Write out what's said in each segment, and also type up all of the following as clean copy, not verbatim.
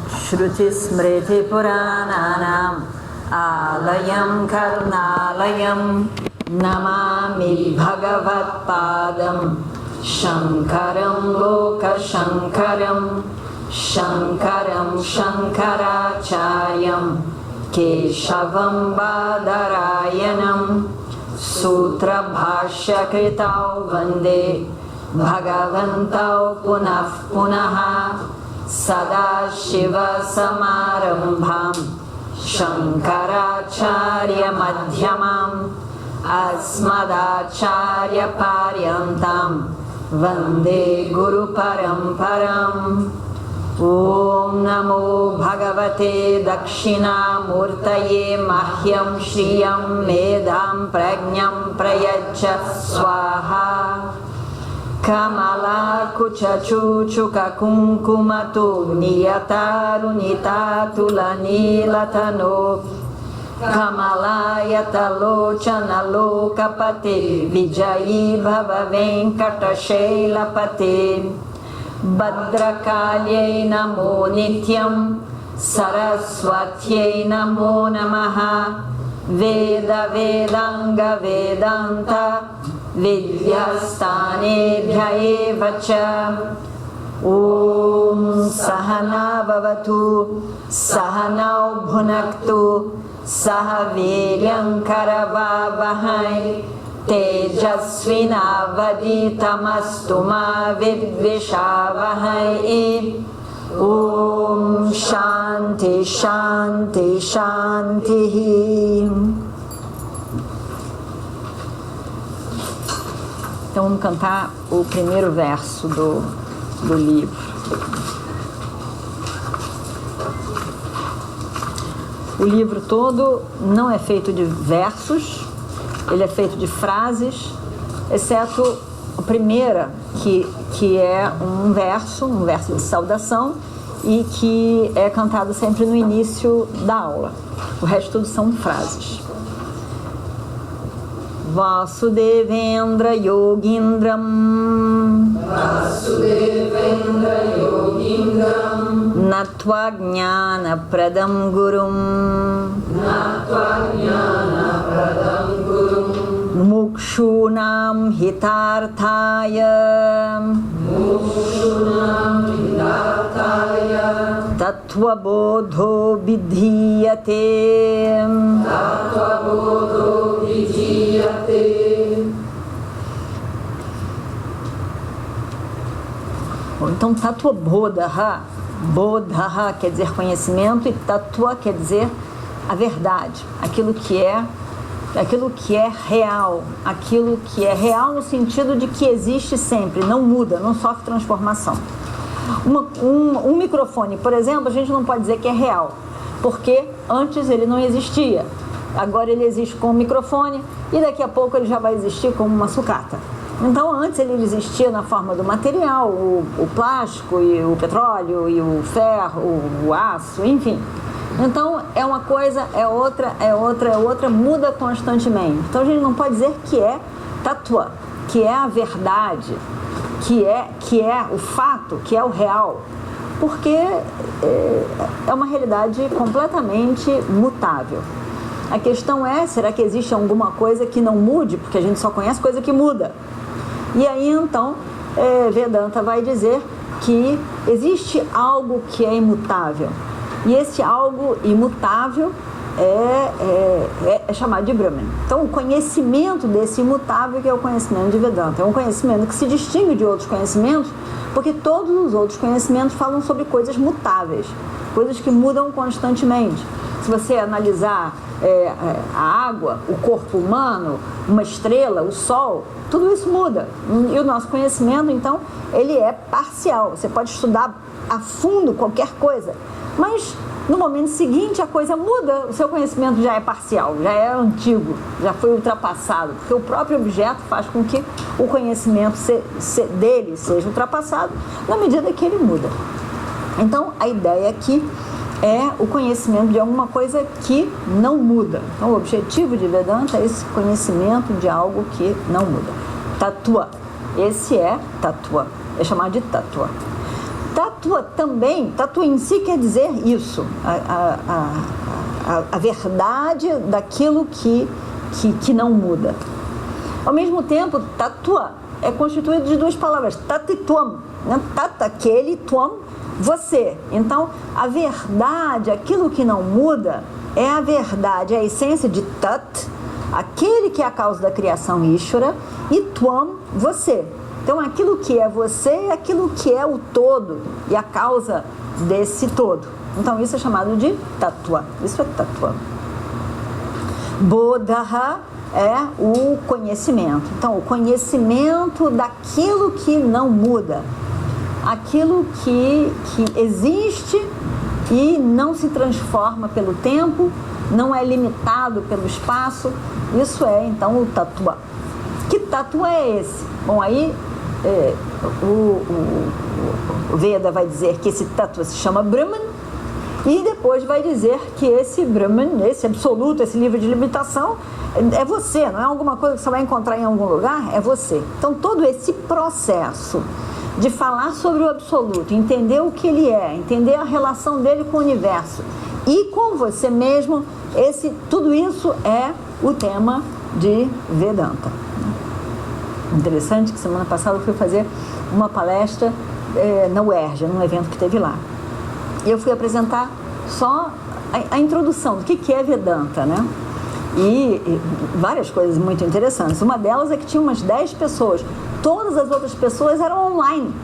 Shruti Smriti Purananam Alayam Karunalayam Namami Bhagavat Padam Shankaram Loka Shankaram Shankaram Shankaracharyam Keshavam Badarayanam Sutra Bhashya Kritau Vande Bhagavantau Punah Punaha Sada Shiva Samarambham Shankaracharya Madhyamam Asmadacharya Paryantam Vande Guru Paramparam. Om Namo Bhagavate Dakshinamurtaye Mahyam Shriyam Medham Prajnam Prayaccha Swaha Kamala Kuchachuchuka Kunkumatu Niyataru Nitatu Lanilatano Kamalayatalochana Lokapate Vijayi Bhava Venkatashilapate Bhadrakalyai Namo Nityam Saraswatyai Namo Namaha Veda Vedanga Vedanta Vidyasthanebhya evacha. Om Sahana Bhavatu Sahanau Bhunaktu Sahaviryam Karavavahai Tejasvinavaditamastu ma vidvishavahai. Om Shanti Shanti Shanti. Então vamos cantar o primeiro verso do livro. O livro todo não é feito de versos, ele é feito de frases, exceto a primeira, que é um verso de saudação e que é cantado sempre no início da aula. O resto tudo são frases. Vasudevendra Yogindram Natva Jnana Pradam Gurum Mukshunam Hitarthaya Tattva Bodho Vidhiyate. Bom, então Tattva Bodha, Bodha quer dizer conhecimento e Tattva quer dizer a verdade, aquilo que é real, aquilo que é real no sentido de que existe sempre, não muda, não sofre transformação. Um microfone, por exemplo, a gente não pode dizer que é real, porque antes ele não existia. Agora ele existe como microfone e daqui a pouco ele já vai existir como uma sucata. Então antes ele existia na forma do material, o plástico e o petróleo e o ferro, o aço, enfim. Então é uma coisa, é outra, muda constantemente. Então a gente não pode dizer que é tattva, que é a verdade, que é o fato, que é o real, porque é uma realidade completamente mutável. A questão é, será que existe alguma coisa que não mude? Porque a gente só conhece coisa que muda. E aí então Vedanta vai dizer que existe algo que é imutável. E esse algo imutável é chamado de Brahman. Então o conhecimento desse imutável que é o conhecimento de Vedanta. É um conhecimento que se distingue de outros conhecimentos, porque todos os outros conhecimentos falam sobre coisas mutáveis, coisas que mudam constantemente. Se você analisar a água, o corpo humano, uma estrela, o sol, tudo isso muda. E o nosso conhecimento, então, ele é parcial. Você pode estudar a fundo qualquer coisa, mas no momento seguinte a coisa muda, o seu conhecimento já é parcial, já é antigo, já foi ultrapassado, porque o próprio objeto faz com que o conhecimento dele seja ultrapassado na medida que ele muda. Então, a ideia aqui é o conhecimento de alguma coisa que não muda. Então, o objetivo de Vedanta é esse conhecimento de algo que não muda. Tattva, esse é Tattva, é chamado de Tattva. Tattva também, tattva em si quer dizer isso, a verdade daquilo que não muda. Ao mesmo tempo, tattva é constituído de duas palavras, tat e tuam, né? Tat, aquele, tuam, você. Então, a verdade, aquilo que não muda, é a verdade, a essência de tat, aquele que é a causa da criação Ishvara, e tuam, você. Então, aquilo que é você é aquilo que é o todo e a causa desse todo. Então, isso é chamado de tattva. Isso é tattva. Bodha é o conhecimento. Então, o conhecimento daquilo que não muda. Aquilo que existe e não se transforma pelo tempo, não é limitado pelo espaço. Isso é, então, o tattva. Que tattva é esse? Bom, aí o Veda vai dizer que esse tattva se chama Brahman e depois vai dizer que esse Brahman, esse absoluto, esse livre de limitação é você, não é alguma coisa que você vai encontrar em algum lugar, é você. Então todo esse processo de falar sobre o absoluto, entender o que ele é, entender a relação dele com o universo e com você mesmo, tudo isso é o tema de Vedanta. Interessante que semana passada eu fui fazer uma palestra na UERJ, num evento que teve lá. E eu fui apresentar só a introdução do que é Vedanta, né? E várias coisas muito interessantes. Uma delas é que tinha umas 10 pessoas. Todas as outras pessoas eram online.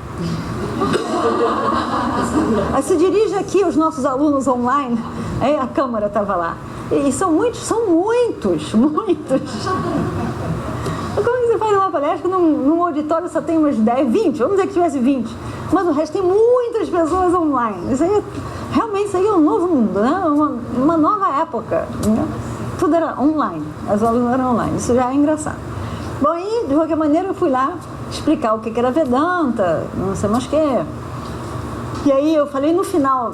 Aí se dirige aqui os nossos alunos online, aí a câmera estava lá. E são muitos. Como você faz uma palestra num auditório só tem umas 10, 20, vamos dizer que tivesse 20, mas o resto tem muitas pessoas online. Isso aí, realmente, isso aí é um novo mundo, né? Uma nova época, né? Tudo era online, as aulas eram online, isso já é engraçado. Bom, aí, de qualquer maneira, eu fui lá explicar o que era Vedanta, não sei mais o que. E aí eu falei no final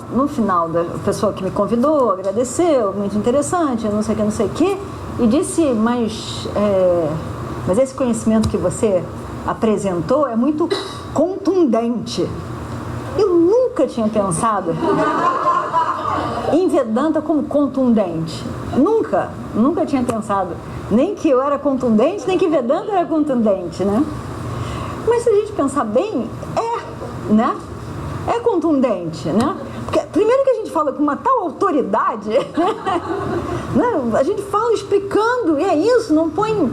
da pessoa que me convidou, agradeceu, muito interessante, não sei o que, e disse, mas esse conhecimento que você apresentou é muito contundente. Eu nunca tinha pensado em Vedanta como contundente. Nunca tinha pensado. Nem que eu era contundente, nem que Vedanta era contundente, né? Mas se a gente pensar bem, né? É contundente, né? Porque, primeiro que a gente fala com uma tal autoridade, né? A gente fala explicando, e é isso, não põe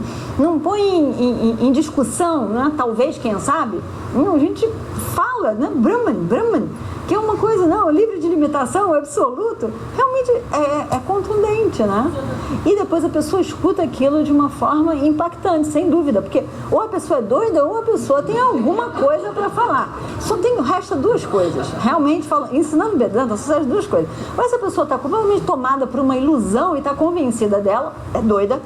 em discussão, né? Talvez, quem sabe, a gente fala, né? Brahman, que é uma coisa, não, livre de limitação, absoluto, realmente é contundente, né? E depois a pessoa escuta aquilo de uma forma impactante, sem dúvida, porque ou a pessoa é doida ou a pessoa tem alguma coisa para falar. Resta duas coisas, realmente, ensinando Vedanta, só essas duas coisas. Ou essa pessoa está completamente tomada por uma ilusão e está convencida dela, é doida,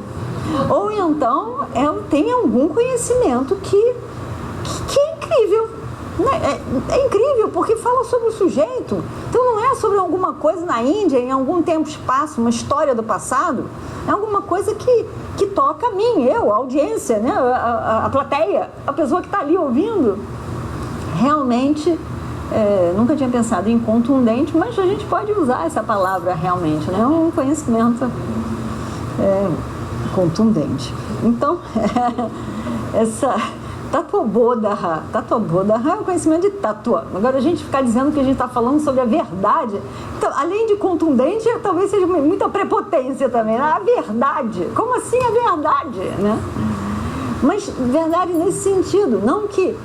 ou então ela tem algum conhecimento que é incrível. É incrível, porque fala sobre o sujeito. Então não é sobre alguma coisa na Índia, em algum tempo, espaço, uma história do passado. É alguma coisa que toca a mim, a audiência, né? a plateia, a pessoa que está ali ouvindo. Realmente, nunca tinha pensado em contundente, mas a gente pode usar essa palavra realmente, né? É um conhecimento contundente. Então, essa Tattva Bodha é o conhecimento de tattva. Agora a gente ficar dizendo que a gente está falando sobre a verdade, então, além de contundente, talvez seja muita prepotência também, né? A verdade, como assim a verdade, né? Mas verdade nesse sentido, não que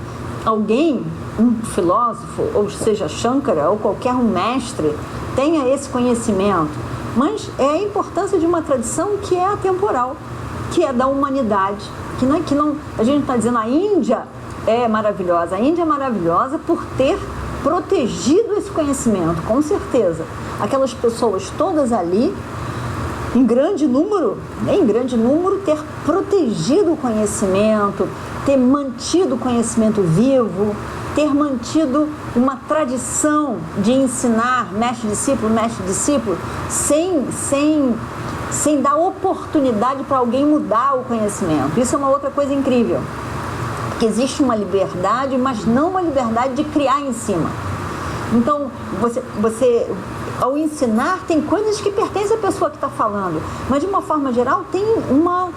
alguém, um filósofo, ou seja Shankara, ou qualquer um mestre, tenha esse conhecimento, mas é a importância de uma tradição que é atemporal, que é da humanidade. A gente está dizendo a Índia é maravilhosa. A Índia é maravilhosa por ter protegido esse conhecimento, com certeza. Aquelas pessoas todas ali, em grande número, ter protegido o conhecimento, ter mantido o conhecimento vivo, ter mantido uma tradição de ensinar mestre-discípulo, sem dar oportunidade para alguém mudar o conhecimento. Isso é uma outra coisa incrível. Porque existe uma liberdade, mas não uma liberdade de criar em cima. Então, você ao ensinar, tem coisas que pertencem à pessoa que está falando, mas de uma forma geral tem uma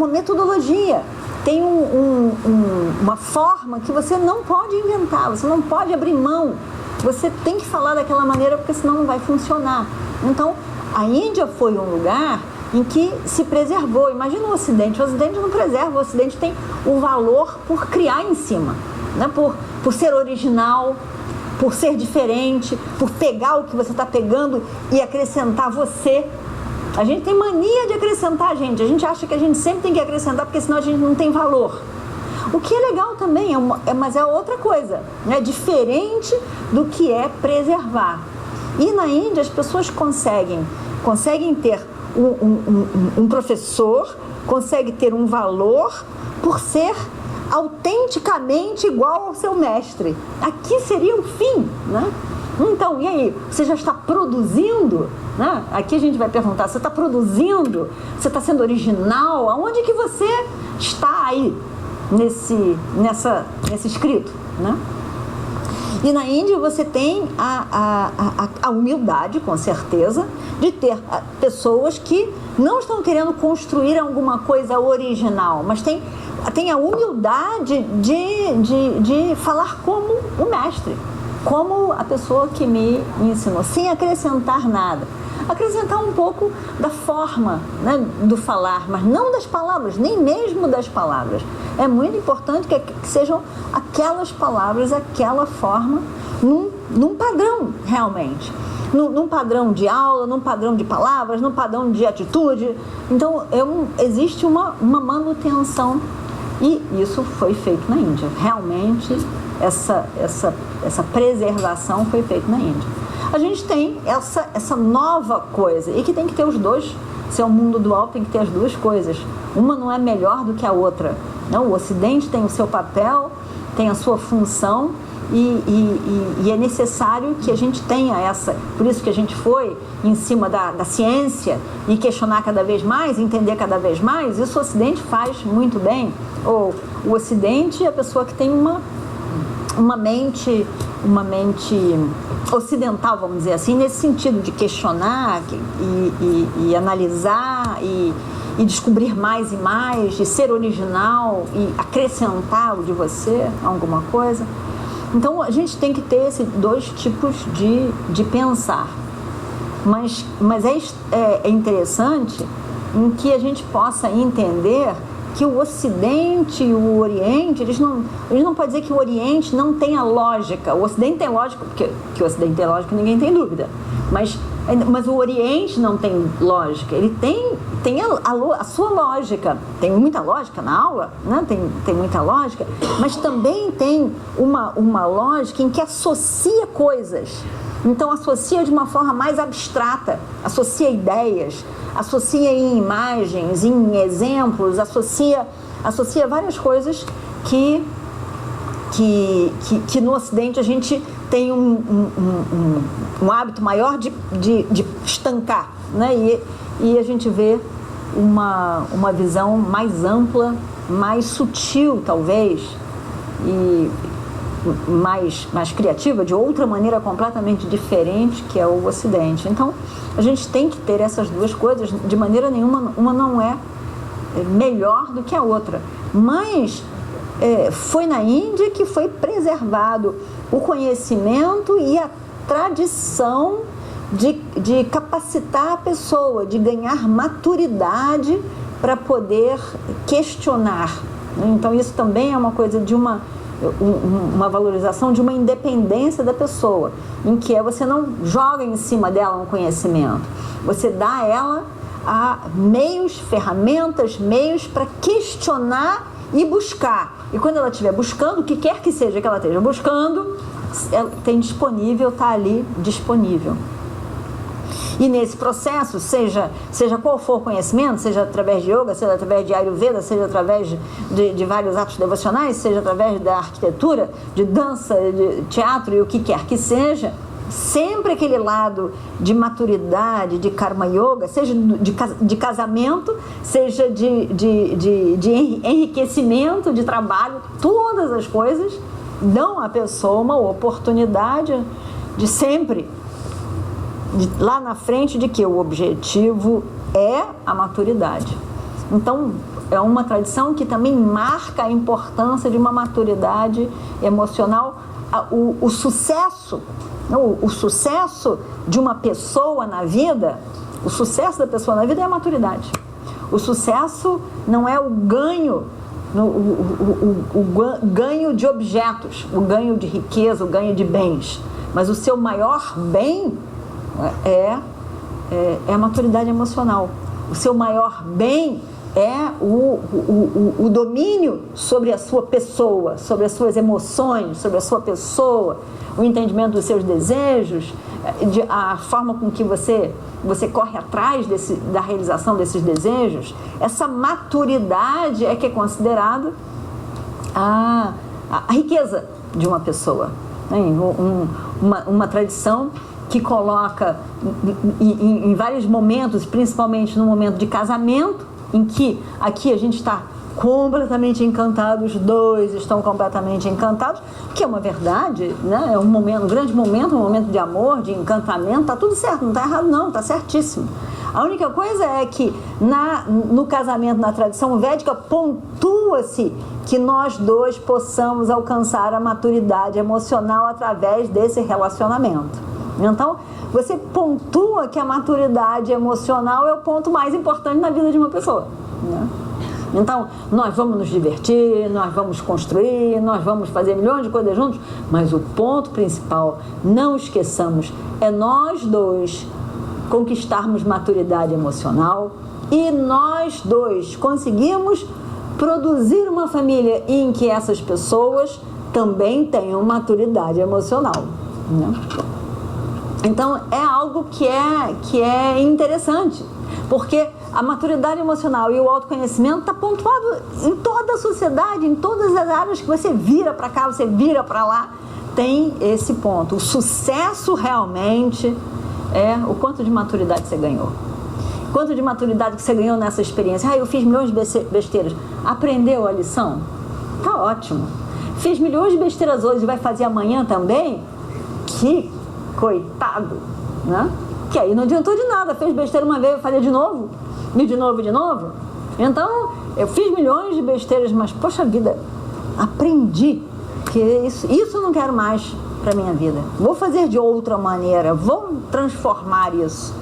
metodologia, tem uma forma que você não pode inventar, você não pode abrir mão, você tem que falar daquela maneira, porque senão não vai funcionar. Então, a Índia foi um lugar em que se preservou. Imagina o Ocidente não preserva, o Ocidente tem o valor por criar em cima, né? por ser original, por ser diferente, por pegar o que você está pegando e acrescentar você. A gente tem mania de acrescentar a gente acha que a gente sempre tem que acrescentar, porque senão a gente não tem valor. O que é legal também, mas é outra coisa, né? Diferente do que é preservar. E na Índia as pessoas conseguem ter um professor, consegue ter um valor por ser autenticamente igual ao seu mestre. Aqui seria o fim, né? Então, e aí? Você já está produzindo? Né? Aqui a gente vai perguntar, você está produzindo? Você está sendo original? Aonde que você está aí nesse escrito, né? E na Índia você tem a humildade, com certeza, de ter pessoas que não estão querendo construir alguma coisa original, mas tem a humildade de falar como o mestre, como a pessoa que me ensinou, sem acrescentar nada. Acrescentar um pouco da forma, né, do falar, mas não das palavras, nem mesmo das palavras. É muito importante que sejam aquelas palavras, aquela forma, num padrão, realmente. Num padrão de aula, num padrão de palavras, num padrão de atitude. Então, existe uma manutenção, e isso foi feito na Índia. Realmente, essa preservação foi feita na Índia. A gente tem essa nova coisa, e que tem que ter os dois. Se é um mundo dual, tem que ter as duas coisas. Uma não é melhor do que a outra. Não, o Ocidente tem o seu papel, tem a sua função, e é necessário que a gente tenha essa. Por isso que a gente foi em cima da ciência e questionar cada vez mais, entender cada vez mais. Isso o Ocidente faz muito bem. Ou o Ocidente é a pessoa que tem uma mente ocidental, vamos dizer assim, nesse sentido de questionar e analisar e descobrir mais e mais, de ser original e acrescentar o de você, alguma coisa. Então, a gente tem que ter esses dois tipos de pensar. Mas é interessante em que a gente possa entender que o Ocidente e o Oriente, eles não podem dizer que o Oriente não tenha lógica. O Ocidente tem lógica, porque que o Ocidente tem lógica, ninguém tem dúvida. Mas o Oriente não tem lógica. Ele tem a sua lógica. Tem muita lógica na aula, né? Tem muita lógica, mas também tem uma lógica em que associa coisas. Então, associa de uma forma mais abstrata, associa ideias, associa em imagens, em exemplos, associa várias coisas que no Ocidente a gente tem um hábito maior de estancar, né? E a gente vê uma visão mais ampla, mais sutil, talvez, e mais criativa, de outra maneira completamente diferente, que é o Ocidente. Então, a gente tem que ter essas duas coisas, de maneira nenhuma, uma não é melhor do que a outra. Mas foi na Índia que foi preservado o conhecimento e a tradição de capacitar a pessoa, de ganhar maturidade para poder questionar. Então, isso também é uma coisa de uma valorização de uma independência da pessoa, em que você não joga em cima dela um conhecimento, você dá a ela ferramentas, meios para questionar e buscar. E quando ela estiver buscando, o que quer que seja que ela esteja buscando, ela tem disponível, está ali disponível. E nesse processo, seja qual for o conhecimento, seja através de yoga, seja através de Ayurveda, seja através de vários atos devocionais, seja através da arquitetura, de dança, de teatro e o que quer que seja, sempre aquele lado de maturidade, de karma yoga, seja de casamento, seja de enriquecimento, de trabalho, todas as coisas dão à pessoa uma oportunidade de sempre, lá na frente, de que o objetivo é a maturidade. Então, é uma tradição que também marca a importância de uma maturidade emocional. O sucesso de uma pessoa na vida, o sucesso da pessoa na vida é a maturidade. O sucesso não é o ganho, o ganho de objetos, o ganho de riqueza, o ganho de bens, mas o seu maior bem é a maturidade emocional. O seu maior bem é o domínio sobre a sua pessoa, sobre as suas emoções, sobre a sua pessoa, o entendimento dos seus desejos, a forma com que você corre atrás da realização desses desejos. Essa maturidade é que é considerada a riqueza de uma pessoa, né? Uma tradição que coloca em vários momentos, principalmente no momento de casamento, em que aqui a gente está completamente encantado, os dois estão completamente encantados, que é uma verdade, né? É um grande momento, um momento de amor, de encantamento, está tudo certo, não está errado não, está certíssimo. A única coisa é que no casamento, na tradição védica, pontua-se que nós dois possamos alcançar a maturidade emocional através desse relacionamento. Então, você pontua que a maturidade emocional é o ponto mais importante na vida de uma pessoa, né? Então, nós vamos nos divertir, nós vamos construir, nós vamos fazer milhões de coisas juntos, mas o ponto principal, não esqueçamos, é nós dois conquistarmos maturidade emocional e nós dois conseguimos produzir uma família em que essas pessoas também tenham maturidade emocional, né? Então, é algo que é interessante, porque a maturidade emocional e o autoconhecimento está pontuado em toda a sociedade, em todas as áreas que você vira para cá, você vira para lá, tem esse ponto. O sucesso realmente é o quanto de maturidade você ganhou. Quanto de maturidade que você ganhou nessa experiência. Eu fiz milhões de besteiras. Aprendeu a lição? Tá ótimo. Fiz milhões de besteiras hoje e vai fazer amanhã também? Que coitado, né? Que aí não adiantou de nada, fez besteira uma vez, vai fazer de novo, e de novo, e de novo. Então, eu fiz milhões de besteiras, mas, poxa vida, aprendi que isso eu não quero mais para minha vida. Vou fazer de outra maneira, vou transformar isso.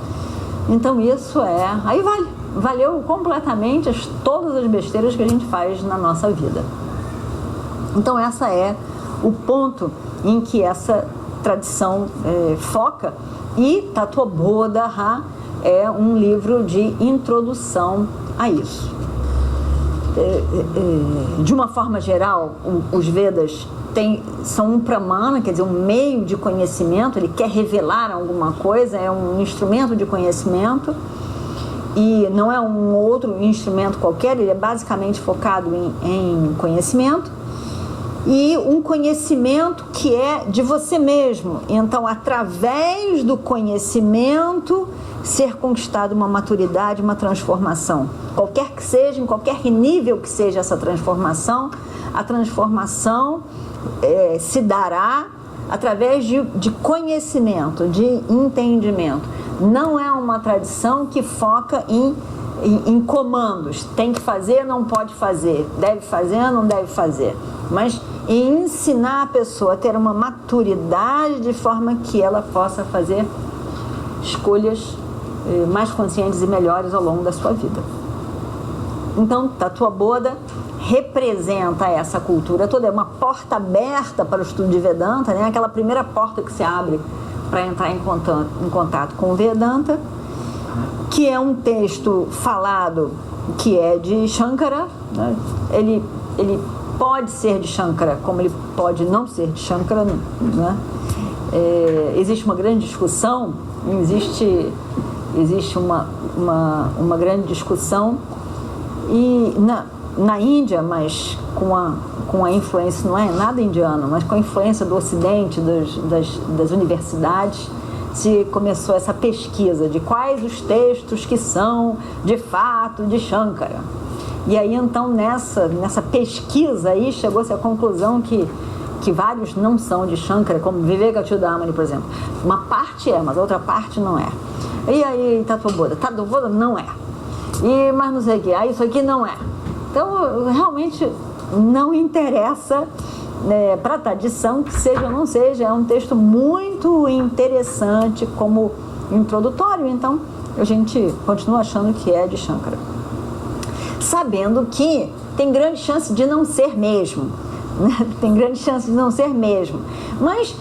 Então, isso aí valeu completamente todas as besteiras que a gente faz na nossa vida. Então, essa é o ponto em que essa tradição foca, e Tattva-Bodha é um livro de introdução a isso. De uma forma geral, os Vedas são um pramana, quer dizer, um meio de conhecimento, ele quer revelar alguma coisa, é um instrumento de conhecimento, e não é um outro instrumento qualquer, ele é basicamente focado em conhecimento, e um conhecimento que é de você mesmo. Então, através do conhecimento, ser conquistado uma maturidade, uma transformação. Qualquer que seja, em qualquer nível que seja essa transformação, a transformação se dará através de conhecimento, de entendimento. Não é uma tradição que foca em comandos. Tem que fazer, não pode fazer. Deve fazer, não deve fazer. Mas em ensinar a pessoa a ter uma maturidade de forma que ela possa fazer escolhas mais conscientes e melhores ao longo da sua vida. Então, Tattva-Bodha representa essa cultura toda, é uma porta aberta para o estudo de Vedanta, né? Aquela primeira porta que se abre para entrar em contato com o Vedanta, que é um texto falado que é de Shankara, né? Ele pode ser de Shankara, como ele pode não ser de Shankara, né? Existe uma grande discussão, existe uma grande discussão, e na Índia, mas com a influência, não é nada indiano, mas com a influência do Ocidente, das universidades, se começou essa pesquisa de quais os textos que são, de fato, de Shankara. E aí, então, nessa pesquisa aí, chegou-se à conclusão que que vários não são de Shankara, como Vivekachudamani, por exemplo. Uma parte é, mas a outra parte não é. E aí, Tattva-bodha? Tattva-bodha não é. E, mas não sei o que, isso aqui não é. Então, realmente não interessa para a tradição que seja ou não seja. É um texto muito interessante como introdutório, então a gente continua achando que é de Shankara. Sabendo que tem grande chance de não ser mesmo. Tem grande chance de não ser mesmo. Mas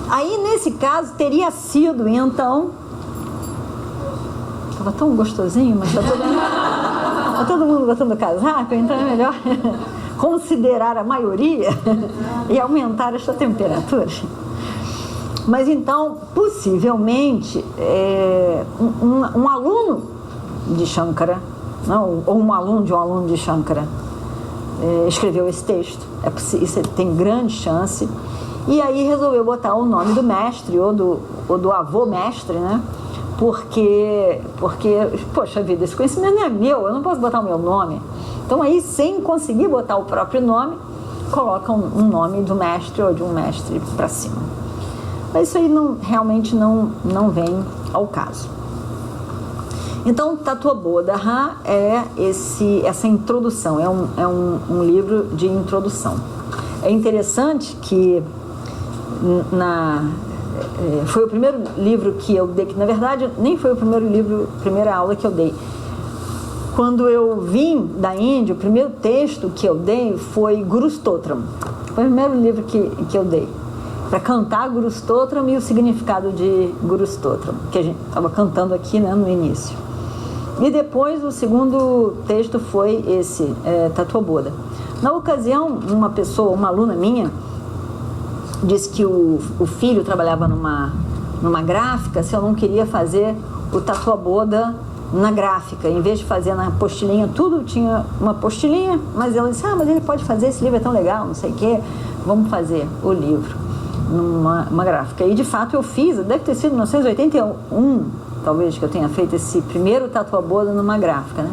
aí, nesse caso, teria sido, então... Estava tão gostosinho, mas está todo mundo botando do casaco, então é melhor considerar a maioria e aumentar esta temperatura. Mas então, possivelmente, um aluno de Shankara, não, ou um aluno de Shankara, escreveu esse texto. Isso tem grande chance. E aí resolveu botar o nome do mestre ou do avô mestre, né? Porque, poxa vida, esse conhecimento não é meu, eu não posso botar o meu nome. Então aí, sem conseguir botar o próprio nome, colocam um nome do mestre ou de um mestre para cima. Mas isso aí realmente não vem ao caso. Então, Tattva-bodha é essa introdução, é um livro de introdução. É interessante que foi o primeiro livro que eu dei, que na verdade nem foi o primeira aula que eu dei. Quando eu vim da Índia, o primeiro texto que eu dei foi Guru Stotram. Foi o primeiro livro que eu dei, para cantar Guru Stotram e o significado de Guru Stotram, que a gente estava cantando aqui, né, no início. E depois o segundo texto foi esse, Tattva-bodha. Na ocasião, uma aluna minha, disse que o filho trabalhava numa gráfica, se eu não queria fazer o Tattva-bodha na gráfica, em vez de fazer na apostilinha, tudo tinha uma apostilinha, mas ela disse, mas ele pode fazer, esse livro é tão legal, não sei o quê, vamos fazer o livro numa gráfica. E de fato eu fiz, deve ter sido em 1981, talvez, que eu tenha feito esse primeiro Tattva-bodha numa gráfica, né?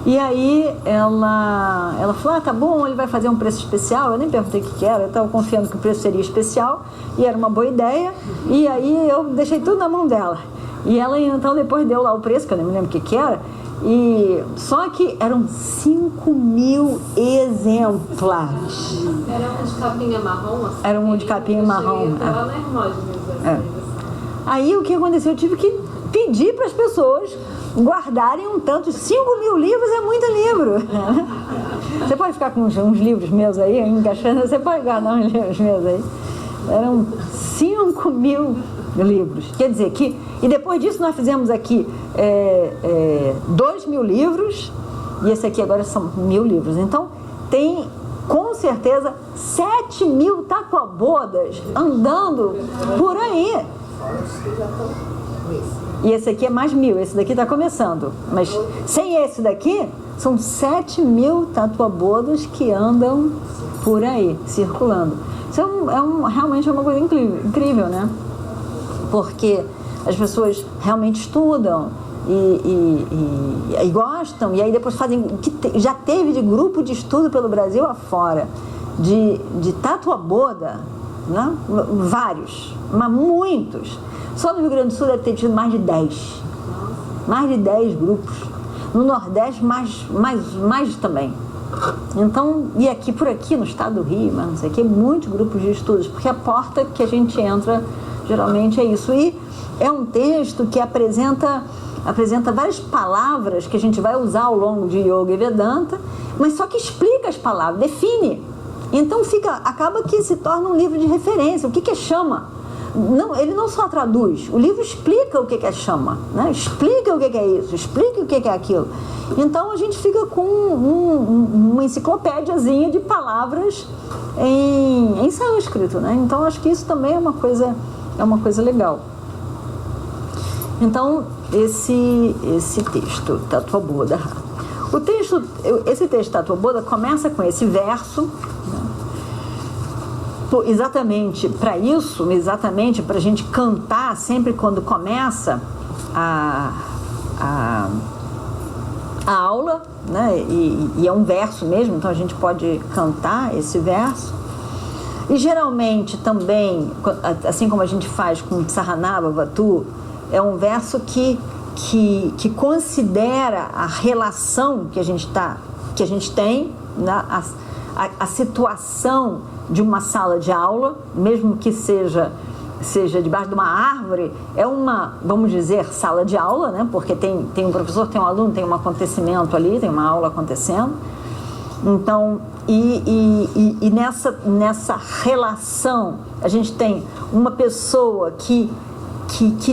E aí ela falou, tá bom, ele vai fazer um preço especial. Eu nem perguntei o que era, eu estava confiando que o preço seria especial e era uma boa ideia. E aí eu deixei tudo na mão dela. E ela então depois deu lá o preço, que eu nem me lembro o que era. E só que eram 5.000 exemplares. Era um de capinha marrom? Assim, era um de capinha marrom. Aí o que aconteceu? Eu tive que pedir para as pessoas guardarem um tanto. 5.000 livros é muito livro. Você pode ficar com uns livros meus aí, encaixando, você pode guardar uns livros meus aí. Eram 5.000 livros. Quer dizer que... E depois disso nós fizemos aqui 2.000 livros, e esse aqui agora são 1.000 livros. Então tem, com certeza, 7.000 Tattva-bodhas andando por aí. E esse aqui é mais 1.000, esse daqui está começando. Mas sem esse daqui, são 7.000 Tattva-bodhas que andam por aí, circulando. Isso realmente é uma coisa incrível, né? Porque as pessoas realmente estudam e gostam, e aí depois fazem o que já teve de grupo de estudo pelo Brasil afora, de Tattva-bodha, né? Vários, mas muitos. Só no Rio Grande do Sul deve ter tido mais de 10. Mais de 10 grupos. No Nordeste, mais também. Então, e aqui por aqui, no estado do Rio, mas não sei o que, muitos grupos de estudos, porque a porta que a gente entra, geralmente é isso. E é um texto que apresenta várias palavras que a gente vai usar ao longo de Yoga e Vedanta, mas só que explica as palavras, define. Então acaba que se torna um livro de referência. O que é chama? Não, ele não só traduz, o livro explica o que é chama, né? Explica o que é isso, explica o que é aquilo. Então a gente fica com uma enciclopédiazinha de palavras em sânscrito, né? Então acho que isso também é uma coisa legal. Então esse texto, Tattva-bodha. Esse texto Tattva-bodha começa com esse verso, né? Exatamente para isso, exatamente para a gente cantar sempre quando começa a aula, né? E é um verso mesmo, então a gente pode cantar esse verso. E geralmente também, assim como a gente faz com Saranava Vatu, é um verso que considera a relação que a gente tem, né? A situação de uma sala de aula, mesmo que seja debaixo de uma árvore, é uma, vamos dizer, sala de aula, né? Porque tem um professor, tem um aluno, tem um acontecimento ali, tem uma aula acontecendo. Então, nessa relação, a gente tem uma pessoa que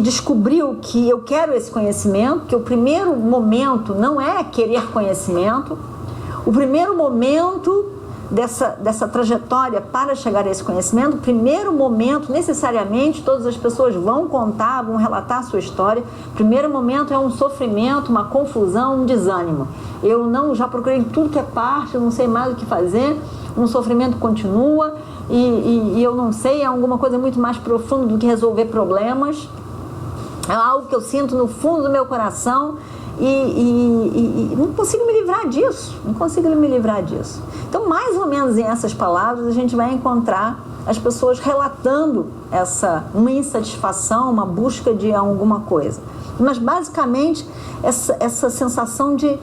descobriu que eu quero esse conhecimento, que o primeiro momento não é querer conhecimento, o primeiro momento dessa trajetória para chegar a esse conhecimento, o primeiro momento, necessariamente, todas as pessoas vão contar, vão relatar a sua história. O primeiro momento é um sofrimento, uma confusão, um desânimo. Já procurei tudo que é parte, eu não sei mais o que fazer, um sofrimento continua e eu não sei, é alguma coisa muito mais profunda do que resolver problemas. É algo que eu sinto no fundo do meu coração e não consigo me livrar disso, Então, mais ou menos em essas palavras, a gente vai encontrar as pessoas relatando uma insatisfação, uma busca de alguma coisa. Mas, basicamente, essa sensação de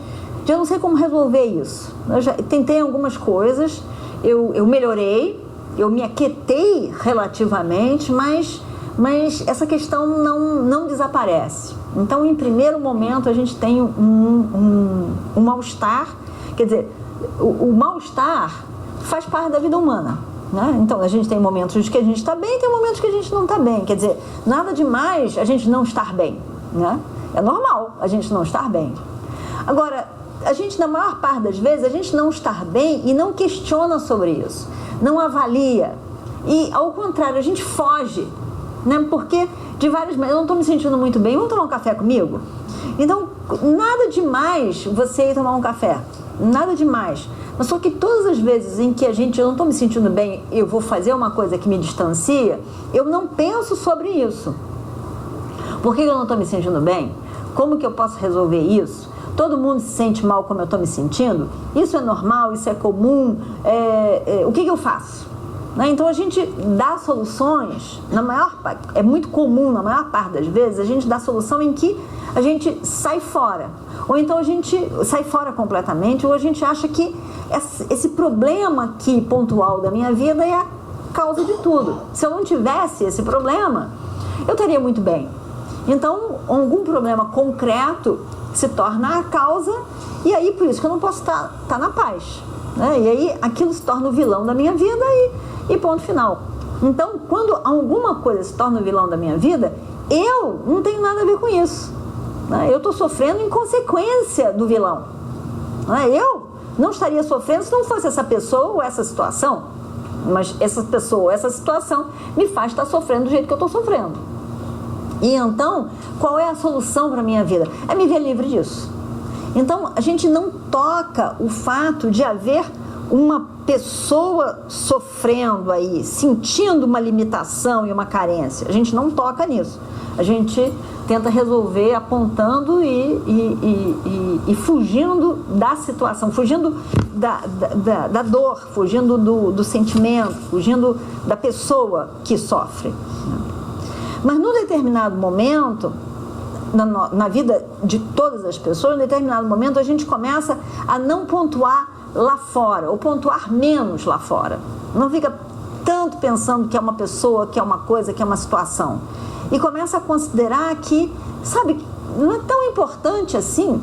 eu não sei como resolver isso. Eu já tentei algumas coisas, eu melhorei, eu me aquietei relativamente, mas essa questão não desaparece. Então, em primeiro momento, a gente tem um mal-estar. Quer dizer, o mal-estar faz parte da vida humana, né? Então, a gente tem momentos que a gente está bem e tem momentos que a gente não está bem. Quer dizer, nada demais a gente não estar bem, né? É normal a gente não estar bem. Agora, a gente, na maior parte das vezes, a gente não estar bem e não questiona sobre isso, não avalia. E, ao contrário, a gente foge, né? Porque de várias maneiras, eu não estou me sentindo muito bem, vamos tomar um café comigo? Então, nada demais você ir tomar um café, nada demais. Mas só que todas as vezes em que eu não estou me sentindo bem, eu vou fazer uma coisa que me distancia, eu não penso sobre isso. Por que eu não estou me sentindo bem? Como que eu posso resolver isso? Todo mundo se sente mal como eu estou me sentindo? Isso é normal? Isso é comum? O que eu faço? Né? Então, a gente dá soluções, é muito comum, na maior parte das vezes, a gente dá solução em que a gente sai fora. Ou então a gente sai fora completamente, ou a gente acha que esse problema aqui pontual da minha vida é a causa de tudo. Se eu não tivesse esse problema, eu estaria muito bem. Então, algum problema concreto se torna a causa, e aí por isso que eu não posso estar na paz, né? E aí aquilo se torna o vilão da minha vida e ponto final. Então, quando alguma coisa se torna o vilão da minha vida, eu não tenho nada a ver com isso, né? Eu estou sofrendo em consequência do vilão, né? Eu não estaria sofrendo se não fosse essa pessoa ou essa situação, mas essa pessoa ou essa situação me faz estar sofrendo do jeito que eu estou sofrendo. E então, qual é a solução para a minha vida? É me ver livre disso. Então, a gente não toca o fato de haver uma pessoa sofrendo aí, sentindo uma limitação e uma carência. A gente não toca nisso. A gente tenta resolver apontando e fugindo da situação, fugindo da dor, fugindo do sentimento, fugindo da pessoa que sofre. Mas num determinado momento, na vida de todas as pessoas, num determinado momento a gente começa a não pontuar lá fora, ou pontuar menos lá fora. Não fica tanto pensando que é uma pessoa, que é uma coisa, que é uma situação. E começa a considerar que, sabe, não é tão importante assim,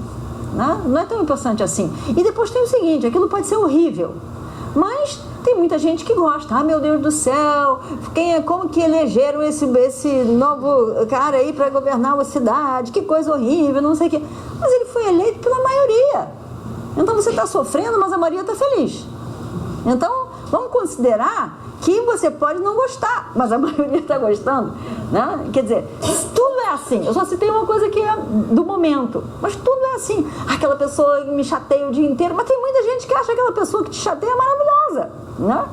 né? Não é tão importante assim. E depois tem o seguinte, aquilo pode ser horrível, mas tem muita gente que gosta. Ah, meu Deus do céu, como que elegeram esse novo cara aí para governar uma cidade? Que coisa horrível, não sei o quê. Mas ele foi eleito pela maioria. Então você está sofrendo, mas a maioria está feliz. Então, vamos considerar que você pode não gostar, mas a maioria está gostando, né? Quer dizer, tudo é assim. Eu só citei uma coisa que é do momento, mas tudo é assim. Aquela pessoa me chateia o dia inteiro, mas tem muita gente que acha aquela pessoa que te chateia maravilhosa, né?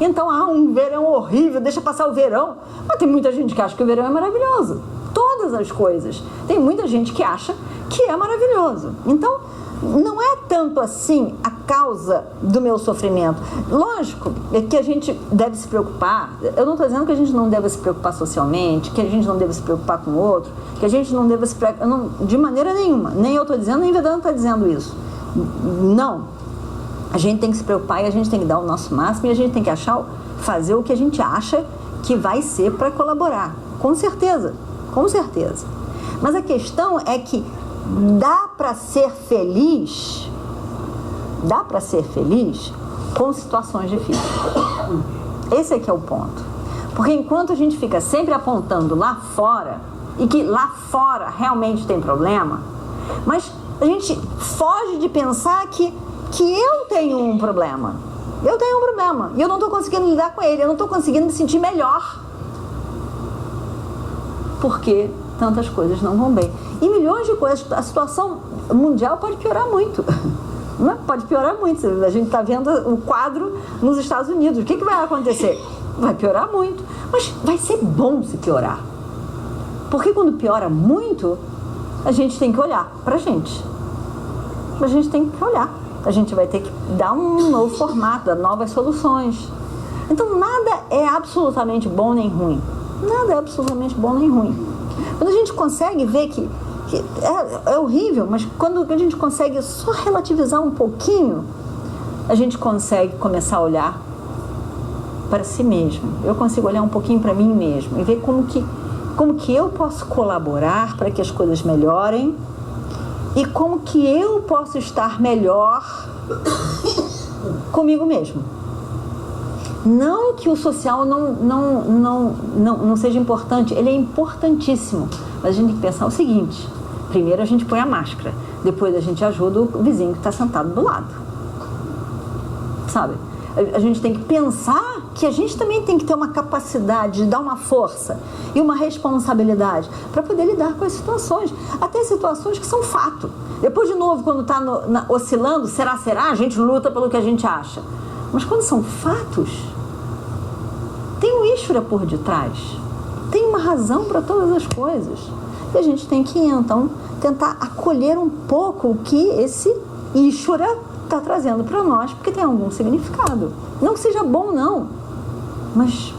Então, um verão horrível, deixa passar o verão. Mas tem muita gente que acha que o verão é maravilhoso. Todas as coisas. Tem muita gente que acha que é maravilhoso. Então, não é tanto assim a causa do meu sofrimento. Lógico que a gente deve se preocupar. Eu não estou dizendo que a gente não deva se preocupar socialmente, que a gente não deva se preocupar com o outro, que a gente não deva se preocupar, não, de maneira nenhuma. Nem eu estou dizendo, nem Vedanta está dizendo isso. Não. A gente tem que se preocupar e a gente tem que dar o nosso máximo e a gente tem que fazer o que a gente acha que vai ser para colaborar. Com certeza, com certeza. Mas a questão é que dá para ser feliz com situações difíceis. Esse é que é o ponto. Porque enquanto a gente fica sempre apontando lá fora, e que lá fora realmente tem problema, mas a gente foge de pensar que eu tenho um problema. Eu tenho um problema e eu não estou conseguindo lidar com ele, eu não estou conseguindo me sentir melhor. Porque tantas coisas não vão bem. E milhões de coisas. A situação mundial pode piorar muito. Não, pode piorar muito. A gente está vendo o quadro nos Estados Unidos. O que vai acontecer? Vai piorar muito. Mas vai ser bom se piorar. Porque quando piora muito, a gente tem que olhar para a gente. A gente tem que olhar. A gente vai ter que dar um novo formato, dar novas soluções. Então nada é absolutamente bom nem ruim. Nada é absolutamente bom nem ruim. Quando a gente consegue ver que é horrível, mas quando a gente consegue só relativizar um pouquinho, a gente consegue começar a olhar para si mesmo. Eu consigo olhar um pouquinho para mim mesmo e ver como que eu posso colaborar para que as coisas melhorem e como que eu posso estar melhor comigo mesmo. Não que o social não seja importante, ele é importantíssimo. Mas a gente tem que pensar o seguinte: primeiro a gente põe a máscara, depois a gente ajuda o vizinho que está sentado do lado. Sabe? A gente tem que pensar que a gente também tem que ter uma capacidade de dar uma força e uma responsabilidade para poder lidar com as situações. Até situações que são fato. Depois, de novo, quando está oscilando, será, a gente luta pelo que a gente acha. Mas quando são fatos, tem um Ishvara por detrás, tem uma razão para todas as coisas. E a gente tem que, então, tentar acolher um pouco o que esse Ishvara está trazendo para nós, porque tem algum significado. Não que seja bom, não, mas,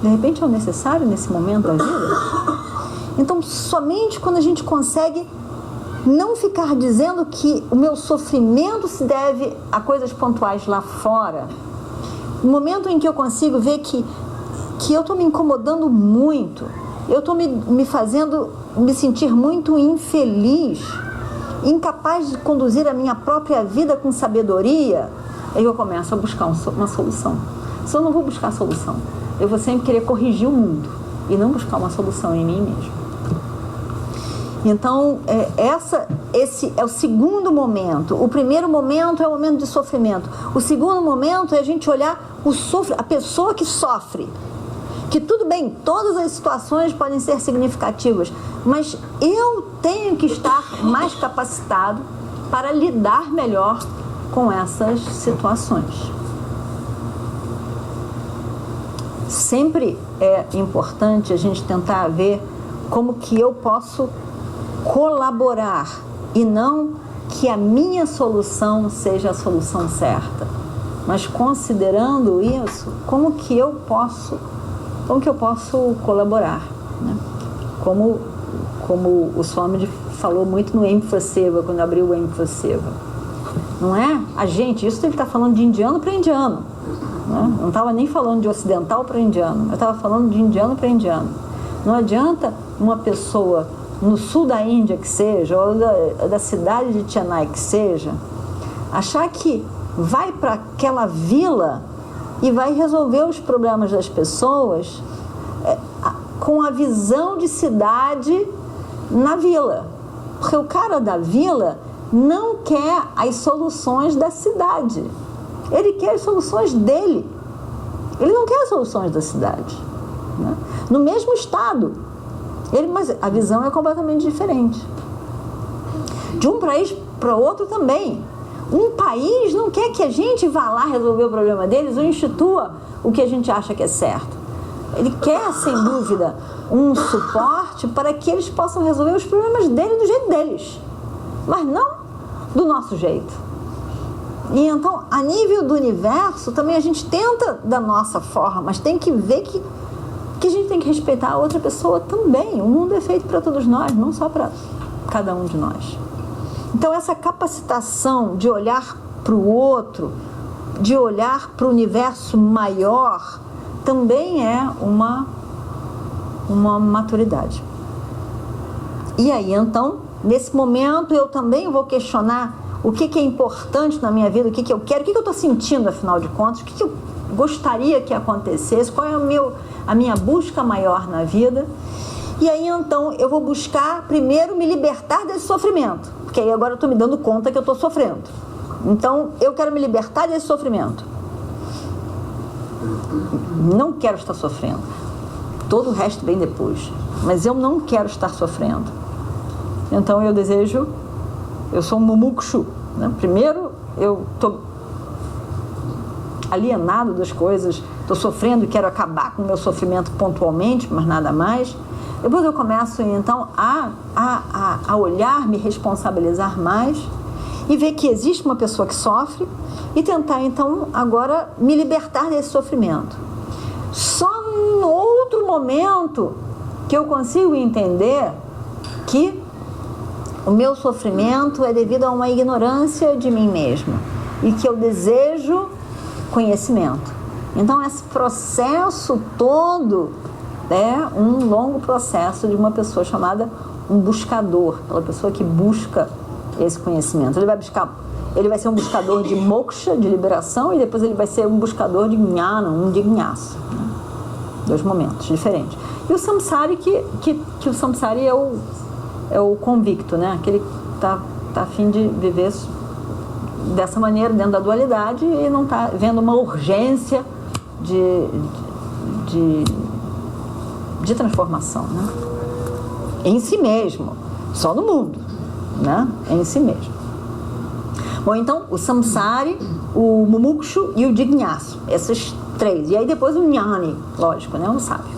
de repente, é o necessário nesse momento da vida. Então, somente quando a gente consegue não ficar dizendo que o meu sofrimento se deve a coisas pontuais lá fora, no momento em que eu consigo ver que eu estou me incomodando muito, eu estou me fazendo me sentir muito infeliz, incapaz de conduzir a minha própria vida com sabedoria, aí eu começo a buscar uma solução. Se eu não vou buscar solução, eu vou sempre querer corrigir o mundo e não buscar uma solução em mim mesmo. Então, esse é o segundo momento. O primeiro momento é o momento de sofrimento. O segundo momento é a gente olhar a pessoa que sofre. Que tudo bem, todas as situações podem ser significativas, mas eu tenho que estar mais capacitado para lidar melhor com essas situações. Sempre é importante a gente tentar ver como que eu posso colaborar e não que a minha solução seja a solução certa, mas considerando isso, como que eu posso colaborar, né? Como o Swamiji falou muito no Emphaseva, quando abriu o Emphaseva, não é? Isso ele está falando de indiano para indiano, né? Não estava nem falando de ocidental para indiano, eu estava falando de indiano para indiano. Não adianta uma pessoa no sul da Índia que seja, ou da cidade de Chennai que seja, achar que vai para aquela vila e vai resolver os problemas das pessoas com a visão de cidade na vila. Porque o cara da vila não quer as soluções da cidade. Ele quer as soluções dele. Ele não quer as soluções da cidade, né? No mesmo estado. Mas a visão é completamente diferente. De um país para o outro também. Um país não quer que a gente vá lá resolver o problema deles ou institua o que a gente acha que é certo. Ele quer, sem dúvida, um suporte para que eles possam resolver os problemas dele do jeito deles. Mas não do nosso jeito. E então, a nível do universo, também a gente tenta da nossa forma, mas tem que ver que a gente tem que respeitar a outra pessoa também. O mundo é feito para todos nós, não só para cada um de nós. Então, essa capacitação de olhar para o outro, de olhar para o universo maior, também é uma maturidade. E aí, então, nesse momento, eu também vou questionar o que é importante na minha vida, o que eu quero, o que eu estou sentindo, afinal de contas, o que eu gostaria que acontecesse, qual é a minha busca maior na vida. E aí, então, eu vou buscar, primeiro, me libertar desse sofrimento, porque aí agora eu estou me dando conta que eu estou sofrendo. Então, eu quero me libertar desse sofrimento. Não quero estar sofrendo. Todo o resto vem depois. Mas eu não quero estar sofrendo. Então, eu sou um mumukshu, né? Primeiro, eu estou alienado das coisas, estou sofrendo e quero acabar com o meu sofrimento pontualmente, mas nada mais. Depois eu começo, então, a olhar, me responsabilizar mais e ver que existe uma pessoa que sofre e tentar, então, agora me libertar desse sofrimento. Só em outro momento que eu consigo entender que o meu sofrimento é devido a uma ignorância de mim mesma e que eu desejo conhecimento. Então, esse processo todo é um longo processo de uma pessoa chamada um buscador, aquela pessoa que busca esse conhecimento. Ele vai ser um buscador de moksha, de liberação, e depois ele vai ser um buscador de jnana, um jignasa, né? Dois momentos diferentes. E o samsari, que o samsari é o convicto, né? Aquele que está a fim de viver dessa maneira, dentro da dualidade, e não está vendo uma urgência de transformação, né? Em si mesmo, só no mundo, né? Em si mesmo. Bom, então, o samsari, o mumukshu e o jignyasu, esses três. E aí depois o jnani, lógico, né? O sábio.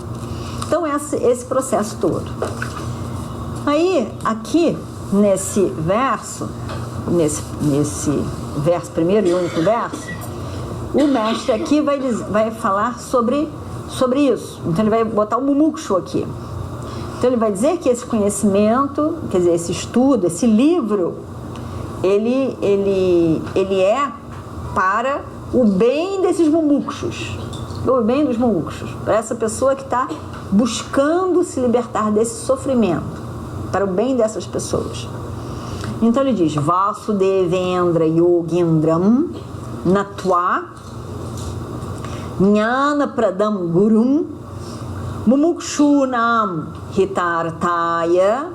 Então, esse processo todo. Aí, aqui, nesse verso, primeiro e único verso, o mestre aqui vai falar sobre isso. Então, ele vai botar o mumukshu aqui. Então, ele vai dizer que esse conhecimento, quer dizer, esse estudo, esse livro, ele é para o bem desses mumukshus, o bem dos mumukshus, para essa pessoa que está buscando se libertar desse sofrimento, para o bem dessas pessoas. Então ele diz: Vasudevendra Yogindram Natva Jnana Pradam Gurum Mumukshunam Hitartaya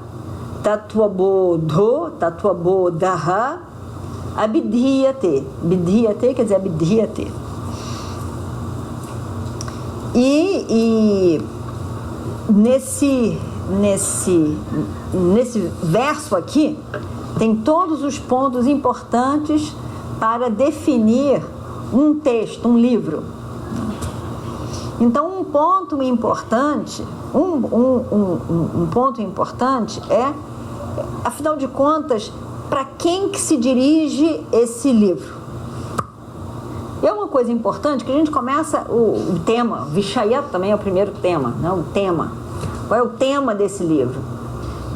Tatvabodaha Abidhyate. Bidhyate quer dizer abidhyate. E nesse verso aqui tem todos os pontos importantes para definir um texto, um livro. Então, um ponto importante é, afinal de contas, para quem que se dirige esse livro? É uma coisa importante que a gente começa o tema, Vishaya também é o primeiro tema, né? O tema. Qual é o tema desse livro?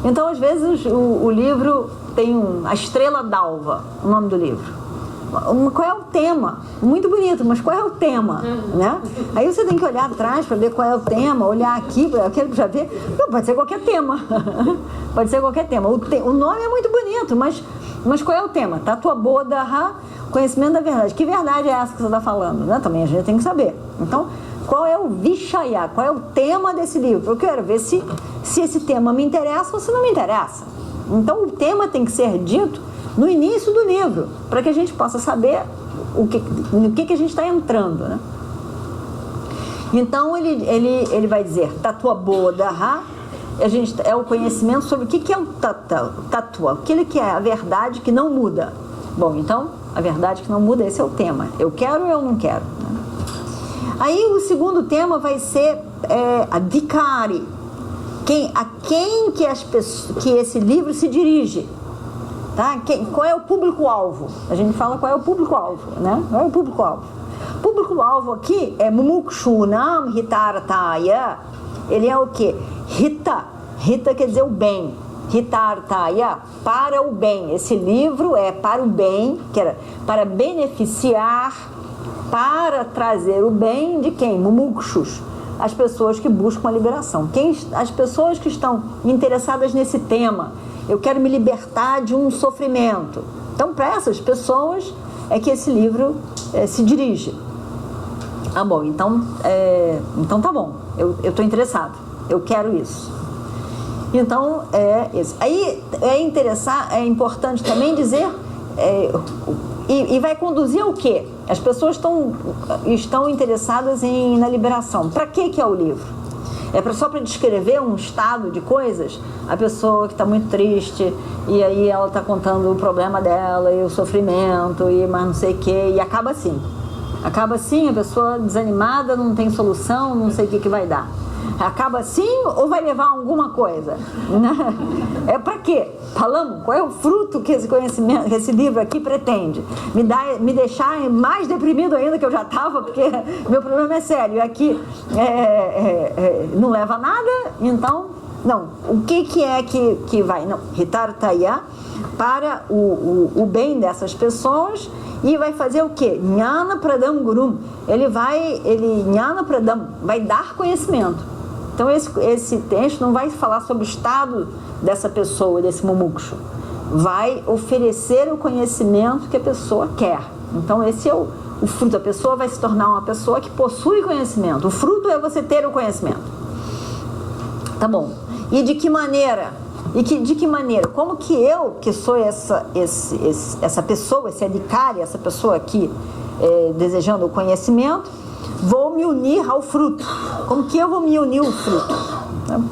Então, às vezes, o livro tem a Estrela d'Alva, o nome do livro. Qual é o tema? Muito bonito, mas qual é o tema? Né? Aí você tem que olhar atrás para ver qual é o tema, olhar aqui, já ver. Não, pode ser qualquer tema. Pode ser qualquer tema. O nome é muito bonito, mas qual é o tema? Tatvabodaha, conhecimento da verdade. Que verdade é essa que você está falando? Né? Também a gente tem que saber. Então, qual é o Vishaya? Qual é o tema desse livro? Eu quero ver se esse tema me interessa ou se não me interessa. Então, o tema tem que ser dito no início do livro, para que a gente possa saber no que a gente está entrando, né? Então, ele vai dizer Tatvabodaha, é o conhecimento sobre o que é o Tattva, aquele que é a verdade que não muda. Bom, então, a verdade que não muda, esse é o tema. Eu quero ou eu não quero, né? Aí, o segundo tema vai ser a Dikari, a quem que esse livro se dirige. Tá? Qual é o público-alvo? A gente fala qual é o público-alvo, né? Qual é o público-alvo? O público-alvo aqui é Mumukshunam Hitartaya. Ele é o quê? Hita. Hita quer dizer o bem. Hitartaya, para o bem. Esse livro é para o bem, que era para beneficiar, para trazer o bem de quem? Mumukshus. As pessoas que buscam a liberação. As pessoas que estão interessadas nesse tema. Eu quero me libertar de um sofrimento. Então, para essas pessoas é que esse livro se dirige. Ah, bom, então tá bom. Eu estou interessado. Eu quero isso. Então, isso. Aí é importante também dizer, e vai conduzir ao quê? As pessoas estão interessadas na liberação. Para que é o livro? Só para descrever um estado de coisas? A pessoa que está muito triste, e aí ela está contando o problema dela, e o sofrimento, e mais não sei o quê, e acaba assim. Acaba assim, a pessoa desanimada, não tem solução, não sei o que vai dar. Acaba assim ou vai levar alguma coisa? É para quê? Falamos, qual é o fruto que esse conhecimento, que esse livro aqui pretende? Me deixar mais deprimido ainda que eu já estava, porque meu problema é sério. Aqui não leva a nada, então, não. O que é que vai? Não, Hitartaya, para o bem dessas pessoas. E vai fazer o quê? Jnana Pradam Gurum. Jnana Pradam vai dar conhecimento. Então esse texto não vai falar sobre o estado dessa pessoa, desse mumukshu. Vai oferecer o conhecimento que a pessoa quer. Então esse é o fruto. A pessoa vai se tornar uma pessoa que possui conhecimento. O fruto é você ter o conhecimento. Tá bom. E de que maneira? De que maneira? Como que eu, que sou essa pessoa, esse adhikari, essa pessoa aqui desejando o conhecimento, vou me unir ao fruto? Como que eu vou me unir ao fruto?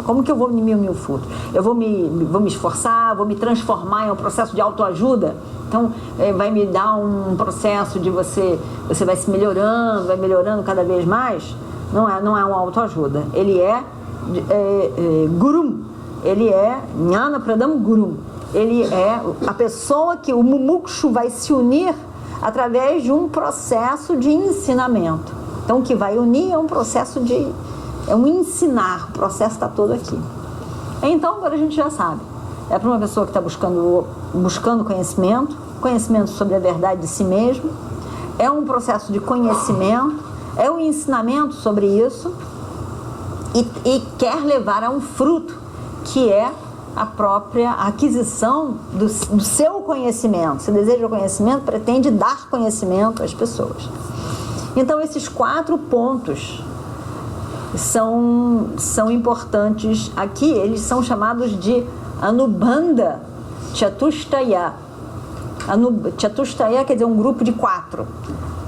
Como que eu vou me unir ao fruto? Eu vou me esforçar, vou me transformar em um processo de autoajuda? Então, vai me dar um processo de você vai se melhorando, vai melhorando cada vez mais? Não é uma autoajuda. Ele é gurum. Ele é Jnana Pradam Gurum. Ele é a pessoa que o mumukshu vai se unir através de um processo de ensinamento. Então, o que vai unir é um processo é um ensinar. O processo está todo aqui. Então, agora a gente já sabe. É para uma pessoa que está buscando conhecimento sobre a verdade de si mesmo. É um processo de conhecimento, é um ensinamento sobre isso e quer levar a um fruto, que é a própria aquisição do seu conhecimento. Se deseja o conhecimento, pretende dar conhecimento às pessoas. Então, esses 4 pontos são importantes aqui. Eles são chamados de Anubandha Chatushtaya. Chatushtaya quer dizer um grupo de 4.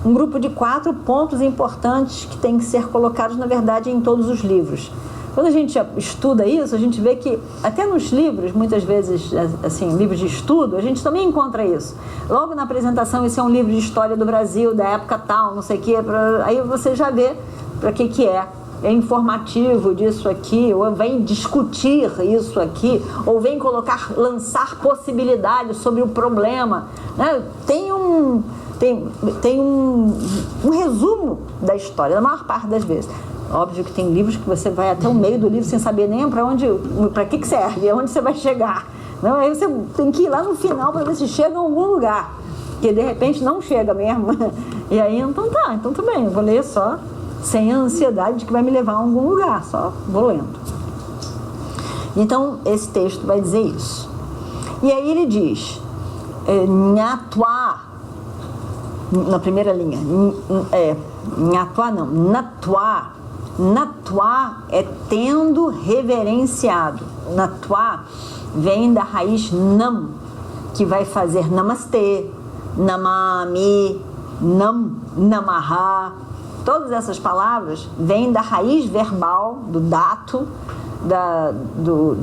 Um grupo de 4 pontos importantes que tem que ser colocados, na verdade, em todos os livros. Quando a gente estuda isso, a gente vê que até nos livros, muitas vezes, assim, livros de estudo, a gente também encontra isso. Logo na apresentação, esse é um livro de história do Brasil, da época tal, não sei o quê, aí você já vê para que é. É informativo disso aqui, ou vem discutir isso aqui, ou vem lançar possibilidades sobre o problema, né? Tem um resumo da história, na maior parte das vezes. Óbvio que tem livros que você vai até o meio do livro sem saber nem para que serve, aonde você vai chegar. Não, aí você tem que ir lá no final para ver se chega em algum lugar, que de repente não chega mesmo. E aí, então tá bem, eu vou ler só, sem a ansiedade de que vai me levar a algum lugar, só vou lendo. Então, esse texto vai dizer isso. E aí ele diz, Nyatwa, na primeira linha, Nyatwa não, Natwa. Natwa é tendo reverenciado. Natwa vem da raiz nam, que vai fazer namastê, namami, namaha. Todas essas palavras vêm da raiz verbal, do dato,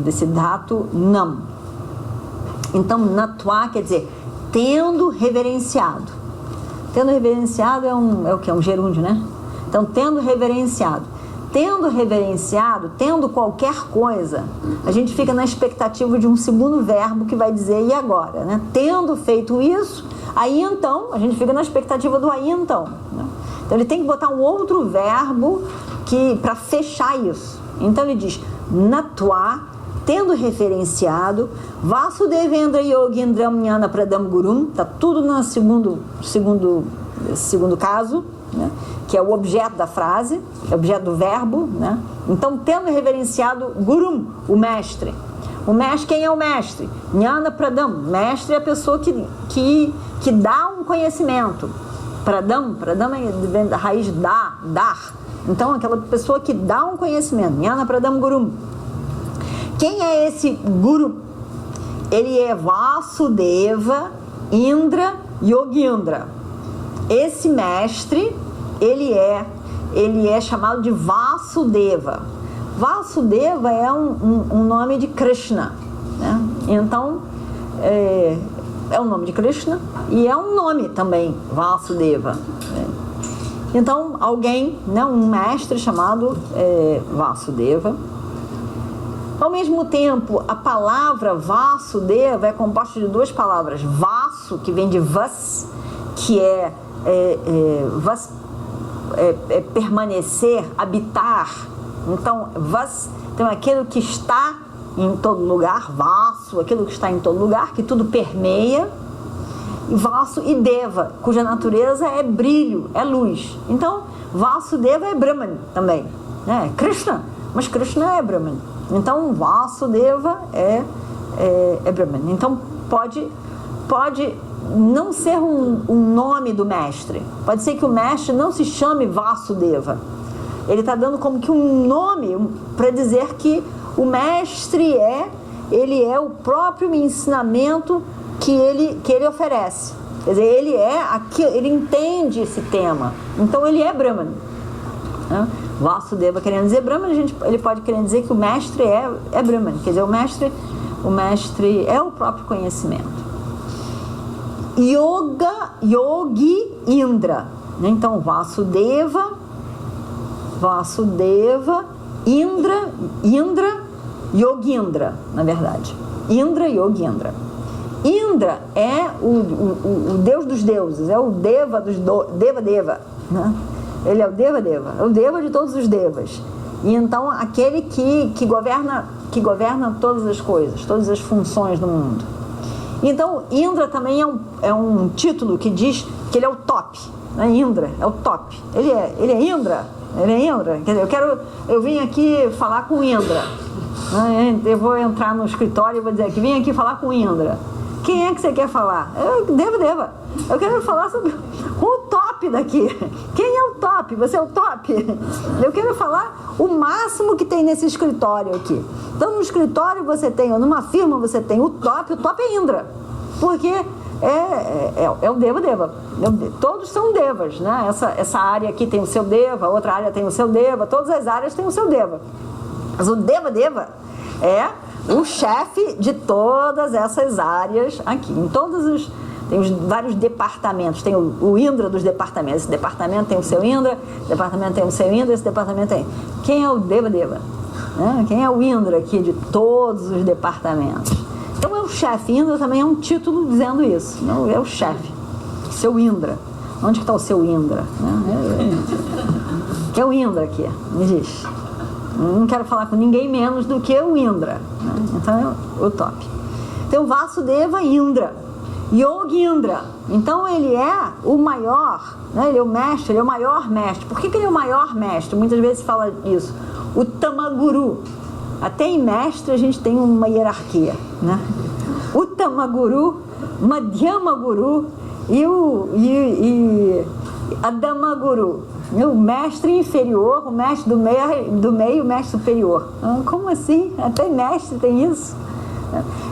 desse dato nam. Então, natwa quer dizer tendo reverenciado. Tendo reverenciado é o que? É um gerúndio, né? Então, tendo reverenciado. tendo reverenciado, tendo qualquer coisa, a gente fica na expectativa de um segundo verbo que vai dizer e agora, né? Tendo feito isso, aí então, a gente fica na expectativa do aí então, né? Então ele tem que botar um outro verbo para fechar isso. Então ele diz, Natva, tendo referenciado, Vasudevendra Yogindram Jnana Pradam Gurum, está tudo no segundo caso, né? Que é o objeto da frase, é o objeto do verbo, né? Então, tendo reverenciado Gurum, o mestre. O mestre, quem é o mestre? Jnana Pradam, mestre é a pessoa que dá um conhecimento. Pradam vem da raiz dar. Então, aquela pessoa que dá um conhecimento. Jnana Pradam Gurum. Quem é esse Guru? Ele é Vasudeva Indra Yogindra. Esse mestre, ele é chamado de Vasudeva. Vasudeva é um nome de Krishna, né? Então, é um nome de Krishna e é um nome também, Vasudeva. Então, alguém, né, um mestre chamado Vasudeva. Ao mesmo tempo, a palavra Vasudeva é composta de duas palavras. Vasu, que vem de Vas, que permanecer, habitar. Então, Vas, então aquilo que está em todo lugar, Vasu, aquilo que está em todo lugar, que tudo permeia. E Vasu e Deva, cuja natureza é brilho, é luz. Então, Vasudeva é Brahman também, né? Krishna, mas Krishna é Brahman. Então, Vasudeva é Brahman. Então, pode não ser um nome do mestre. Pode ser que o mestre não se chame Vasudeva. Ele está dando como que um nome para dizer que o mestre ele é o próprio ensinamento que ele oferece. Quer dizer, ele entende esse tema. Então, ele é Brahman, né? Vasudeva querendo dizer Brahman, ele pode querer dizer que o mestre é Brahman. Quer dizer, o mestre é o próprio conhecimento. Yogi Indra. Então, Vasudeva, Indra, Yogindra, na verdade. Indra, Yogindra. Indra é o deus dos deuses, é o Deva Deva, né? Ele é o Deva, é o Deva de todos os Devas. E então, aquele que governa todas as coisas, todas as funções do mundo. Então, Indra também é um título que diz que ele é o top, né? Indra é o top. Ele é Indra. Quer dizer, eu vim aqui falar com Indra, né? Eu vou entrar no escritório e vou dizer que vim aqui falar com Indra. Quem é que você quer falar? Deva. Eu quero falar sobre o top daqui. Quem é o top? Você é o top? Eu quero falar o máximo que tem nesse escritório aqui. Então, no escritório você tem, ou numa firma você tem o top é Indra. Porque é o Deva. Todos são devas, né? Essa área aqui tem o seu Deva, outra área tem o seu Deva, todas as áreas têm o seu Deva. Mas o Deva é o chefe de todas essas áreas aqui. Tem os vários departamentos, tem o Indra dos departamentos. Esse departamento tem o seu Indra, esse departamento tem o seu Indra, esse departamento tem. Quem é o Deva? Né? Quem é o Indra aqui de todos os departamentos? Então é o chefe. Indra também é um título dizendo isso. Não, é o chefe. Seu Indra. Onde está o seu Indra? Né? Que é o Indra aqui, me diz. Não quero falar com ninguém menos do que o Indra, né? Então é o top. Então Vasudeva Indra, Yogi Indra. Então ele é o maior, né? Ele é o mestre, ele é o maior mestre. Por que ele é o maior mestre? Muitas vezes se fala isso. O Tamaguru. Até em mestre a gente tem uma hierarquia, né? O Tamaguru, Madhyama Guru e Adamaguru. O mestre inferior, o mestre do meio e o mestre superior. Como assim? Até mestre tem isso?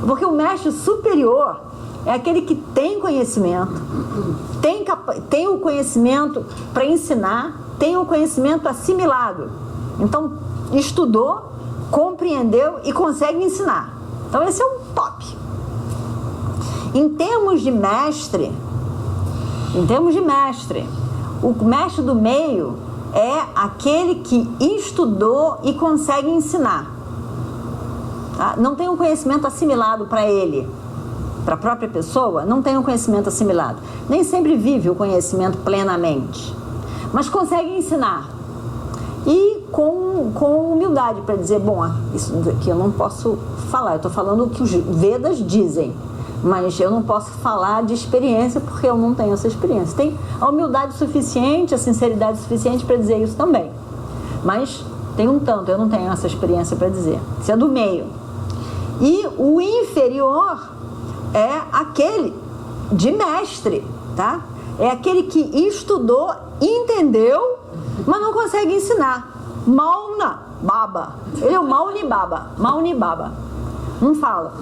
Porque o mestre superior é aquele que tem conhecimento, tem o conhecimento para ensinar, tem o conhecimento assimilado. Então, estudou, compreendeu e consegue ensinar. Então, esse é um top. Em termos de mestre, o mestre do meio é aquele que estudou e consegue ensinar. Tá? Não tem um conhecimento assimilado para ele, para a própria pessoa, não tem um conhecimento assimilado. Nem sempre vive o conhecimento plenamente, mas consegue ensinar. E com humildade para dizer, bom, isso aqui eu não posso falar, eu estou falando o que os Vedas dizem, mas eu não posso falar de experiência porque eu não tenho essa experiência. Tem a humildade suficiente, a sinceridade suficiente para dizer isso também, mas tem um tanto, eu não tenho essa experiência para dizer. Isso é do meio. E o inferior é aquele de mestre, tá? É aquele que estudou, entendeu, mas não consegue ensinar. Mauna Baba. Ele é o Mauni Baba. Mauni Baba. Não fala.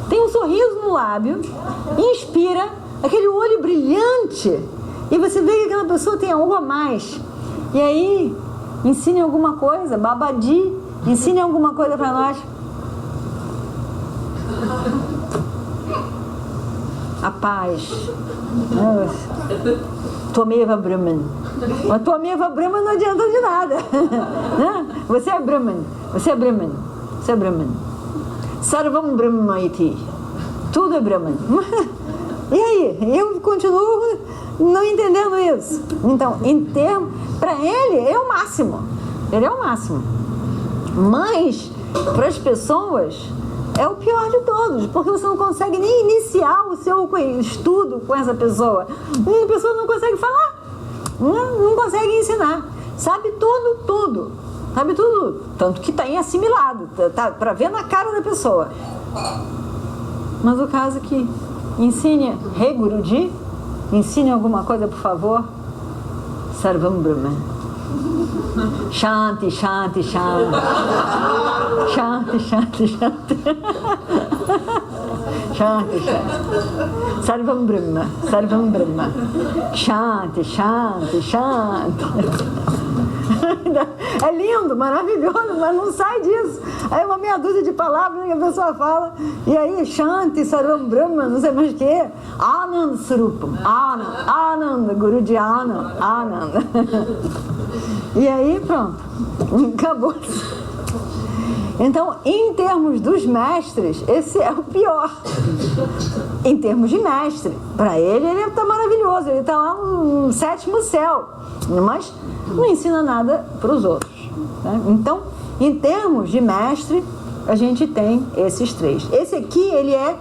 Tem um sorriso no lábio, inspira, aquele olho brilhante, e você vê que aquela pessoa tem algo a mais. E aí, ensine alguma coisa, Babadi, ensine alguma coisa para nós. A paz. Tomeva Brahman. Mas Tomeva Brahman não adianta de nada. Você é Brahman. Você é Brahman. Você é Brahman. Sarvam Brahmaiti. Tudo é Brahman. E aí? Eu continuo não entendendo isso. Então, em termos, para ele é o máximo. Ele é o máximo. Mas, para as pessoas, é o pior de todos, porque você não consegue nem iniciar o seu estudo com essa pessoa. E a pessoa não consegue falar, não consegue ensinar. Sabe tudo. Sabe tudo. Tanto que está assimilado, tá para ver na cara da pessoa. Mas o caso é que ensine, Rei Guruji, ensine alguma coisa, por favor. Sarvam Brahma. Shanti, Shanti, Shanti. Shanti, Shanti, Shanti. Shanti, Shanti. Sarvam Brahma, Sarvam Brahma. Shanti, Shanti, Shanti. É lindo, maravilhoso, mas não sai disso. Aí uma meia dúzia de palavras que a pessoa fala, e aí Shanti, Sarvam Brahma, não sei mais o que. Ananda Srupam, Ananda, Guruji Ananda. E aí pronto, acabou. Então, em termos dos mestres, esse é o pior. Em termos de mestre, para ele está maravilhoso, ele está lá no 7º céu, mas não ensina nada para os outros. Né? Então, em termos de mestre, a gente tem esses 3. Esse aqui, ele é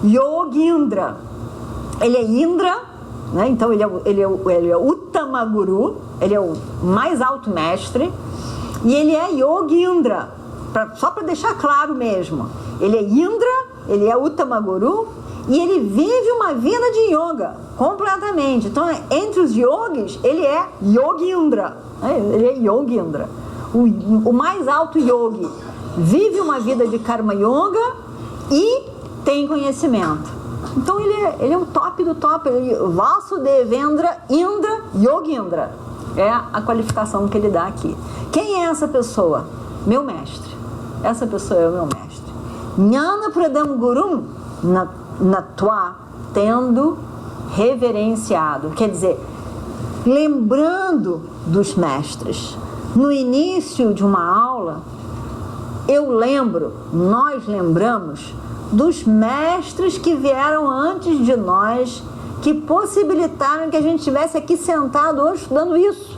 Yogindra. Ele é Indra, né? Então ele é Uttama Guru, ele é o mais alto mestre, e ele é Yogindra. Só para deixar claro mesmo, ele é Indra, ele é Uttama Guru, e ele vive uma vida de yoga, completamente. Então, entre os yogis, ele é Yogindra, ele é Yogindra, o mais alto yogi. Vive uma vida de Karma Yoga e tem conhecimento. Então, ele é o top do top, Vasudevendra Indra Yogindra. É a qualificação que ele dá aqui. Quem é essa pessoa? Meu mestre. Essa pessoa é o meu mestre. Jnana Pradam Gurum Natwa, tendo reverenciado. Quer dizer, lembrando dos mestres. No início de uma aula, nós lembramos dos mestres que vieram antes de nós, que possibilitaram que a gente estivesse aqui sentado hoje estudando isso.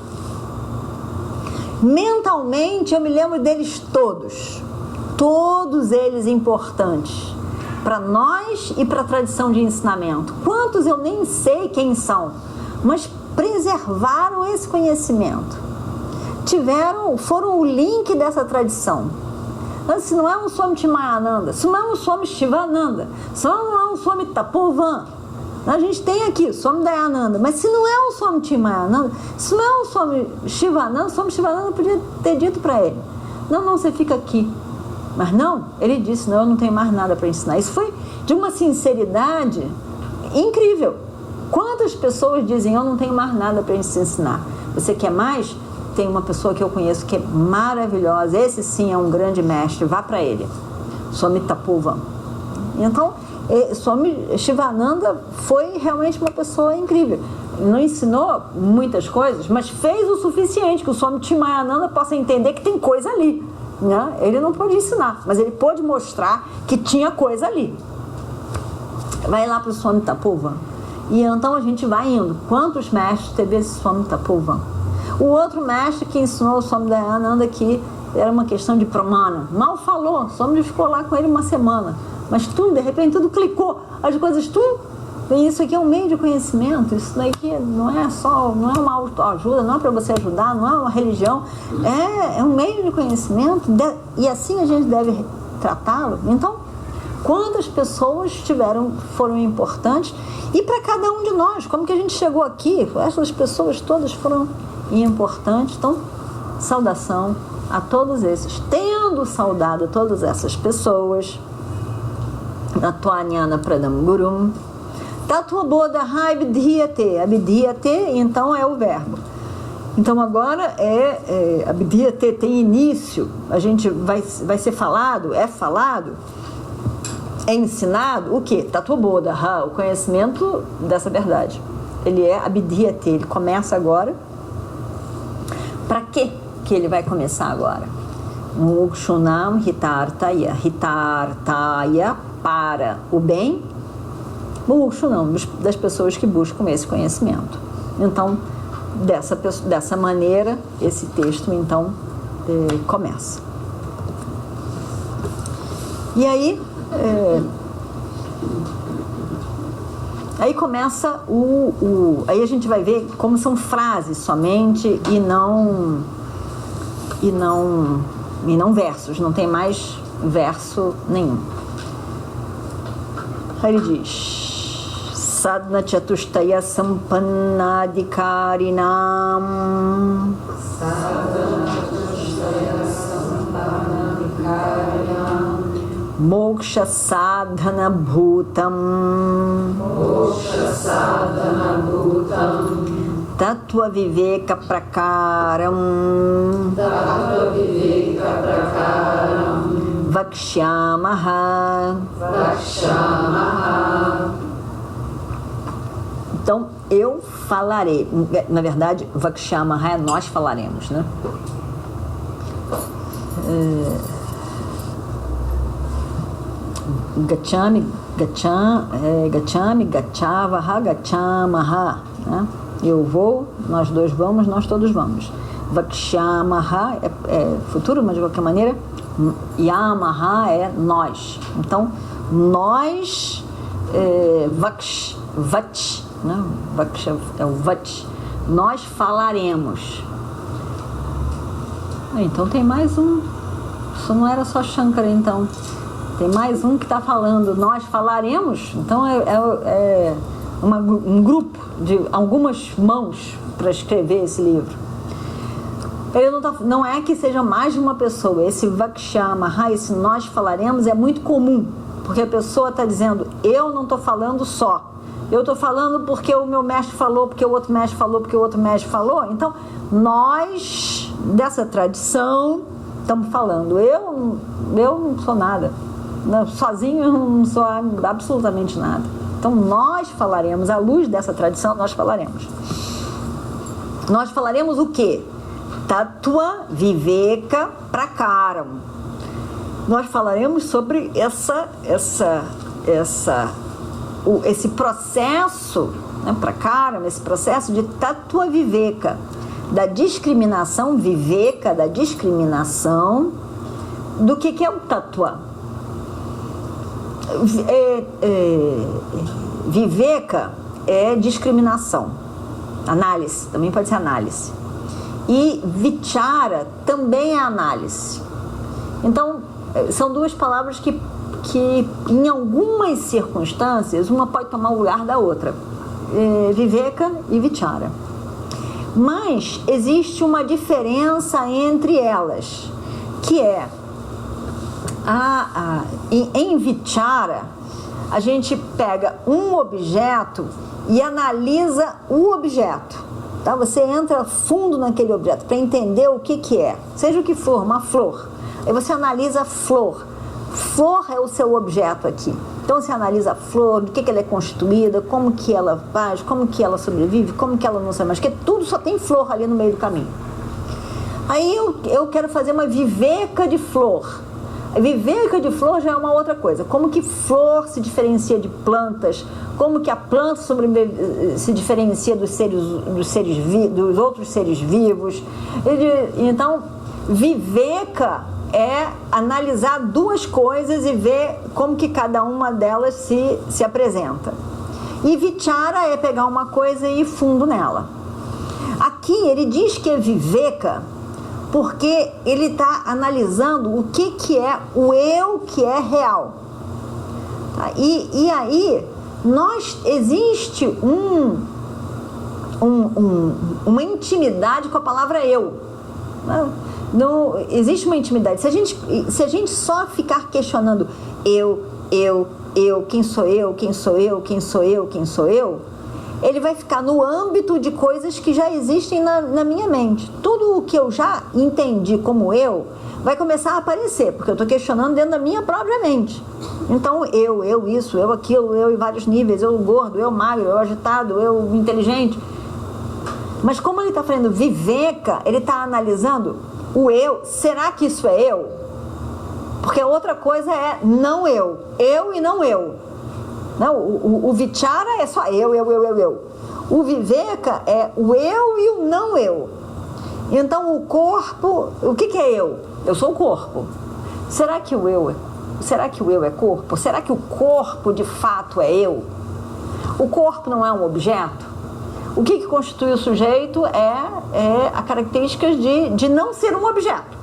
Mentalmente eu me lembro deles todos eles importantes para nós e para a tradição de ensinamento. Quantos eu nem sei quem são, mas preservaram esse conhecimento, foram o link dessa tradição. Se não é um Swami Chimayananda, se não é um Swami Shivananda, se não é um Swami Tapovan, a gente tem aqui Swami Dayananda, mas se não é um Swami Chimayananda, se não é um Swami Shivananda, Swami Shivananda podia ter dito para ele, não, você fica aqui. Mas não, ele disse, não, eu não tenho mais nada para ensinar. Isso foi de uma sinceridade incrível. Quantas pessoas dizem, eu não tenho mais nada para ensinar? Você quer mais? Tem uma pessoa que eu conheço que é maravilhosa, esse sim é um grande mestre, vá para ele. Swami Tapovan. Então, Swami Shivananda foi realmente uma pessoa incrível. não ensinou muitas coisas, mas fez o suficiente que o Swami Chimayananda possa entender que tem coisa ali, né? Ele não pôde ensinar, mas ele pôde mostrar que tinha coisa ali. Vai lá para o Swami Tapovan. E então a gente vai indo. Quantos mestres teve esse Swami Tapovan? O outro mestre que ensinou o Swami Dayananda que era uma questão de pramana, mal falou, o Swami ficou lá com ele uma semana, mas tudo, de repente, tudo clicou, as coisas, tudo. E isso aqui é um meio de conhecimento, isso daqui não é só, não é uma autoajuda, não é para você ajudar, não é uma religião, é um meio de conhecimento, e assim a gente deve tratá-lo. Então, quantas pessoas foram importantes, e para cada um de nós, como que a gente chegou aqui, essas pessoas todas foram importantes. Então, saudação a todos esses. Tendo saudado todas essas pessoas, Natwanyana Pradam Gurum, Tattva Bodha Abhidhyate. Abhidhyate, então, é o verbo. Então, agora Abhidhyate tem início, a gente vai ser falado, é ensinado o quê? Tattva Bodha, o conhecimento dessa verdade. Ele é Abhidhyate, ele começa agora. Para que ele vai começar agora? Mukshunam Hitartaya. Hitartaya, para o bem. Mukshunam, das pessoas que buscam esse conhecimento. Então, dessa maneira, esse texto, então, começa. E aí, aí começa aí a gente vai ver como são frases somente e não versos, não tem mais verso nenhum. Aí ele diz: Sadhana Chatustaya Sampannadikarinam Moksha Sadhana Bhutam Tattva Viveka Prakaram Vakshyamaha. Então, eu falarei. Na verdade, Vakshyamaha é nós falaremos, né? Gachami, Gachavaha, Gachamaha, né? Eu vou, nós dois vamos, nós todos vamos. Vakshyamaha é futuro, mas de qualquer maneira, Yamaha é nós. Então, nós, Vach, né? Vaksha é o Vach. Nós falaremos. Então tem mais um. Isso não era só Shankara, então. Tem mais um que está falando, nós falaremos. Então é um grupo de algumas mãos para escrever esse livro. Ele não é que seja mais de uma pessoa. Esse Vakshyamaha, esse nós falaremos, é muito comum, porque a pessoa está dizendo, eu não estou falando só. Eu estou falando porque o meu mestre falou, porque o outro mestre falou, porque o outro mestre falou. Então, nós, dessa tradição, estamos falando. Eu não sou nada. Sozinho eu não sou absolutamente nada. Então, nós falaremos, à luz dessa tradição, nós falaremos. Nós falaremos o quê? Tattva Viveka Prakaram. Nós falaremos sobre esse processo, né, Prakaram, esse processo de Tattva Viveka, da discriminação, Viveka, da discriminação, do que é o Tattva. Viveka é discriminação, análise, também pode ser análise. E Vichara também é análise. Então, são duas palavras que em algumas circunstâncias, uma pode tomar o lugar da outra. Viveka e Vichara. Mas existe uma diferença entre elas, que é em Vichara, a gente pega um objeto e analisa o objeto. Tá? Você entra fundo naquele objeto para entender o que é. Seja o que for, uma flor. Aí você analisa a flor. Flor é o seu objeto aqui. Então você analisa a flor, do que ela é constituída, como que ela faz, como que ela sobrevive, como que ela não sei mais, porque tudo só tem flor ali no meio do caminho. Aí eu quero fazer uma viveca de flor. A viveca de flor já é uma outra coisa. Como que flor se diferencia de plantas, como que a planta se diferencia dos outros seres vivos. Então, viveca é analisar duas coisas e ver como que cada uma delas se apresenta. E vichara é pegar uma coisa e ir fundo nela. Aqui ele diz que é viveca porque ele está analisando o que é o eu que é real. Tá? E aí, existe uma intimidade com a palavra eu. Não existe uma intimidade. Se a gente só ficar questionando eu, quem sou eu, quem sou eu, quem sou eu, quem sou eu, ele vai ficar no âmbito de coisas que já existem na minha mente. Tudo o que eu já entendi como eu vai começar a aparecer, porque eu estou questionando dentro da minha própria mente. Então, eu isso, eu aquilo, eu em vários níveis, eu gordo, eu magro, eu agitado, eu inteligente. Mas como ele está falando viveca, ele está analisando o eu. Será que isso é eu? Porque outra coisa é não eu e não eu. Não, o vichara é só eu. O viveca é o eu e o não eu. Então o corpo, o que é eu? Eu sou o corpo. Será que o eu é corpo? Será que o corpo de fato é eu? O corpo não é um objeto? O que constitui o sujeito é a característica de não ser um objeto.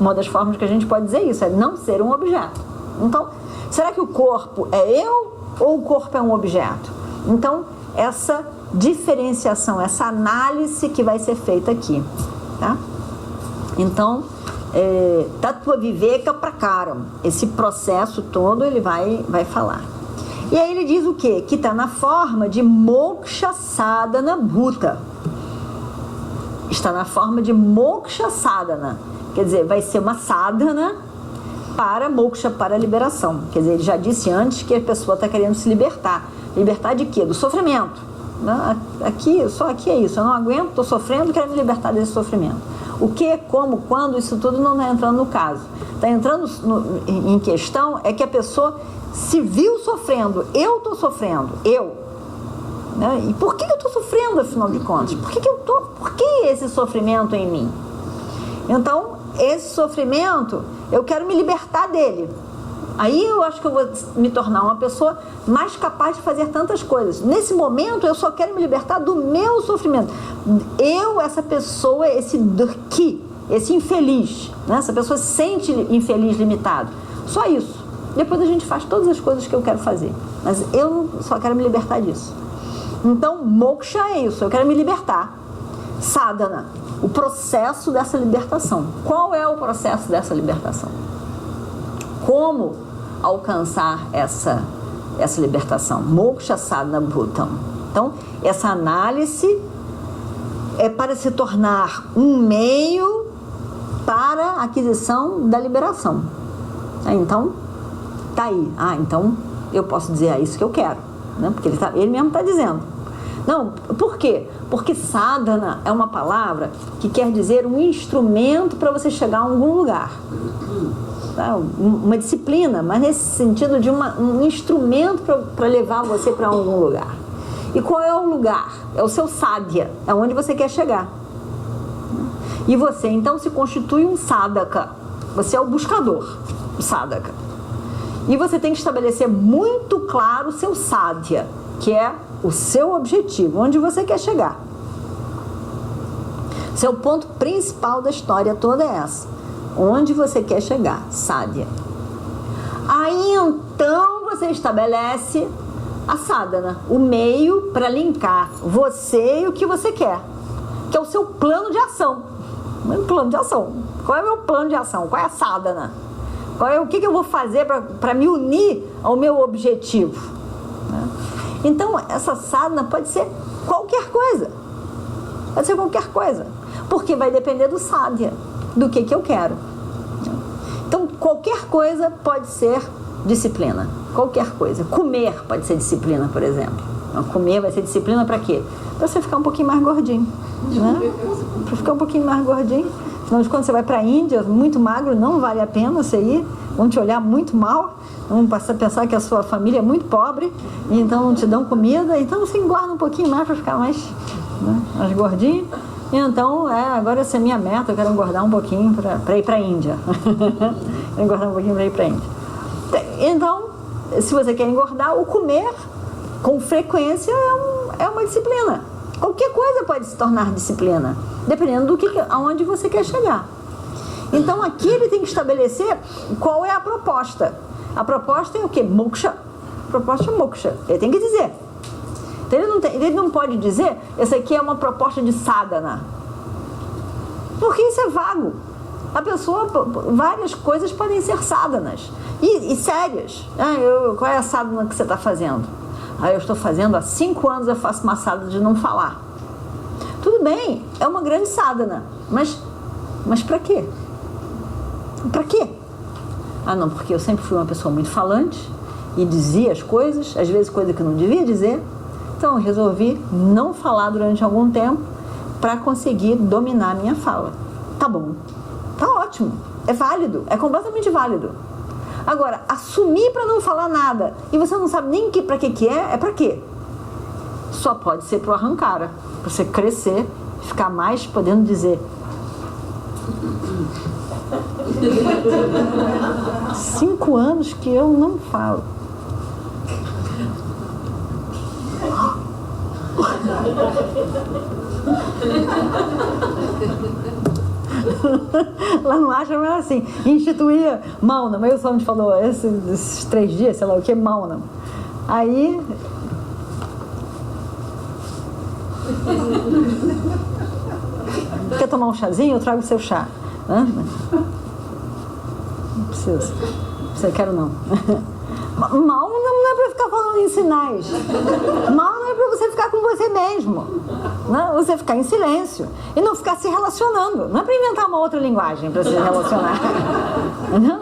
Uma das formas que a gente pode dizer isso é não ser um objeto. Então, será que o corpo é eu ou o corpo é um objeto? Então, essa diferenciação, essa análise que vai ser feita aqui, tá? Então, tattva viveka prakaram, esse processo todo ele vai falar. E aí ele diz o quê? Que está na forma de moksha sadhana bhuta. Está na forma de moksha sadhana. Quer dizer, vai ser uma sadhana para moksha, para a liberação. Quer dizer, ele já disse antes que a pessoa está querendo se libertar. Libertar de quê? Do sofrimento. Só aqui é isso. Eu não aguento, estou sofrendo, quero me libertar desse sofrimento. O que, como, quando, isso tudo não está entrando no caso. Está entrando em questão é que a pessoa se viu sofrendo. Eu estou sofrendo. Né? E por que eu estou sofrendo, afinal de contas? Por que esse sofrimento em mim? Então, esse sofrimento, eu quero me libertar dele. Aí eu acho que eu vou me tornar uma pessoa mais capaz de fazer tantas coisas. Nesse momento, eu só quero me libertar do meu sofrimento. Essa pessoa, esse durki, esse infeliz, né? Essa pessoa se sente infeliz, limitado. Só isso. Depois a gente faz todas as coisas que eu quero fazer. Mas eu só quero me libertar disso. Então, moksha é isso. Eu quero me libertar. Sadhana, o processo dessa libertação. Qual é o processo dessa libertação? Como alcançar essa libertação? Moksha sadhana bhutam. Então, essa análise é para se tornar um meio para a aquisição da liberação. Então, tá aí. Então eu posso dizer, é isso que eu quero, né? Porque ele mesmo está dizendo. Não, por quê? Porque sadhana é uma palavra que quer dizer um instrumento para você chegar a algum lugar. Tá? Uma disciplina, mas nesse sentido de um instrumento para levar você para algum lugar. E qual é o lugar? É o seu sadhya, é onde você quer chegar. E você então se constitui um sadhaka. Você é o buscador, o sadhaka. E você tem que estabelecer muito claro o seu sadhya, que é o seu objetivo, onde você quer chegar. Esse é o ponto principal da história toda, é essa. Onde você quer chegar, sadhya. Aí então você estabelece a sadhana, o meio para linkar você e o que você quer, que é o seu plano de ação. O plano de ação. Qual é o meu plano de ação? Qual é a sadhana? O que eu vou fazer para me unir ao meu objetivo? Então, essa sadhana pode ser qualquer coisa. Pode ser qualquer coisa. Porque vai depender do sadhya, do que eu quero. Então, qualquer coisa pode ser disciplina. qualquer coisa. Comer pode ser disciplina, por exemplo. Comer vai ser disciplina para quê? Para você ficar um pouquinho mais gordinho, né? Para ficar um pouquinho mais gordinho. Afinal de contas, você vai para a Índia, muito magro, não vale a pena você ir, vão te olhar muito mal, vão pensar que a sua família é muito pobre, e então não te dão comida, então você engorda um pouquinho mais para ficar mais, né, mais gordinho. Então, agora essa é a minha meta, eu quero engordar um pouquinho para ir para a Índia. Engordar um pouquinho para ir para a Índia. Então, se você quer engordar, o comer com frequência é uma disciplina. Qualquer coisa pode se tornar disciplina, dependendo aonde você quer chegar. Então aqui ele tem que estabelecer qual é a proposta. A proposta é o quê? Moksha. A proposta é moksha. Ele tem que dizer. Então ele não pode dizer, essa aqui é uma proposta de sadhana. Porque isso é vago. A pessoa, várias coisas podem ser sadhanas. E sérias. Qual é a sadhana que você está fazendo? Eu estou fazendo há 5 anos, eu faço uma sadhana de não falar. Tudo bem, é uma grande sadhana, mas para quê? Para quê? Não, porque eu sempre fui uma pessoa muito falante e dizia as coisas, às vezes coisa que eu não devia dizer. Então eu resolvi não falar durante algum tempo para conseguir dominar a minha fala. Tá bom, tá ótimo, é válido, é completamente válido. Agora, assumir para não falar nada e você não sabe nem para que é para quê? Só pode ser para o arrancara, para você crescer, ficar mais podendo dizer. 5 anos que eu não falo. Lá no ashram era assim, instituía Maunam, mas o Swami falou esses 3 dias, sei lá o que, Maunam. Aí quer tomar um chazinho? Eu trago o seu chá. Não precisa. Eu quero não. Maunam não é para ficar falando em sinais. Maunam é para você ficar com você mesmo. Não, você ficar em silêncio e não ficar se relacionando. Não é para inventar uma outra linguagem para se relacionar.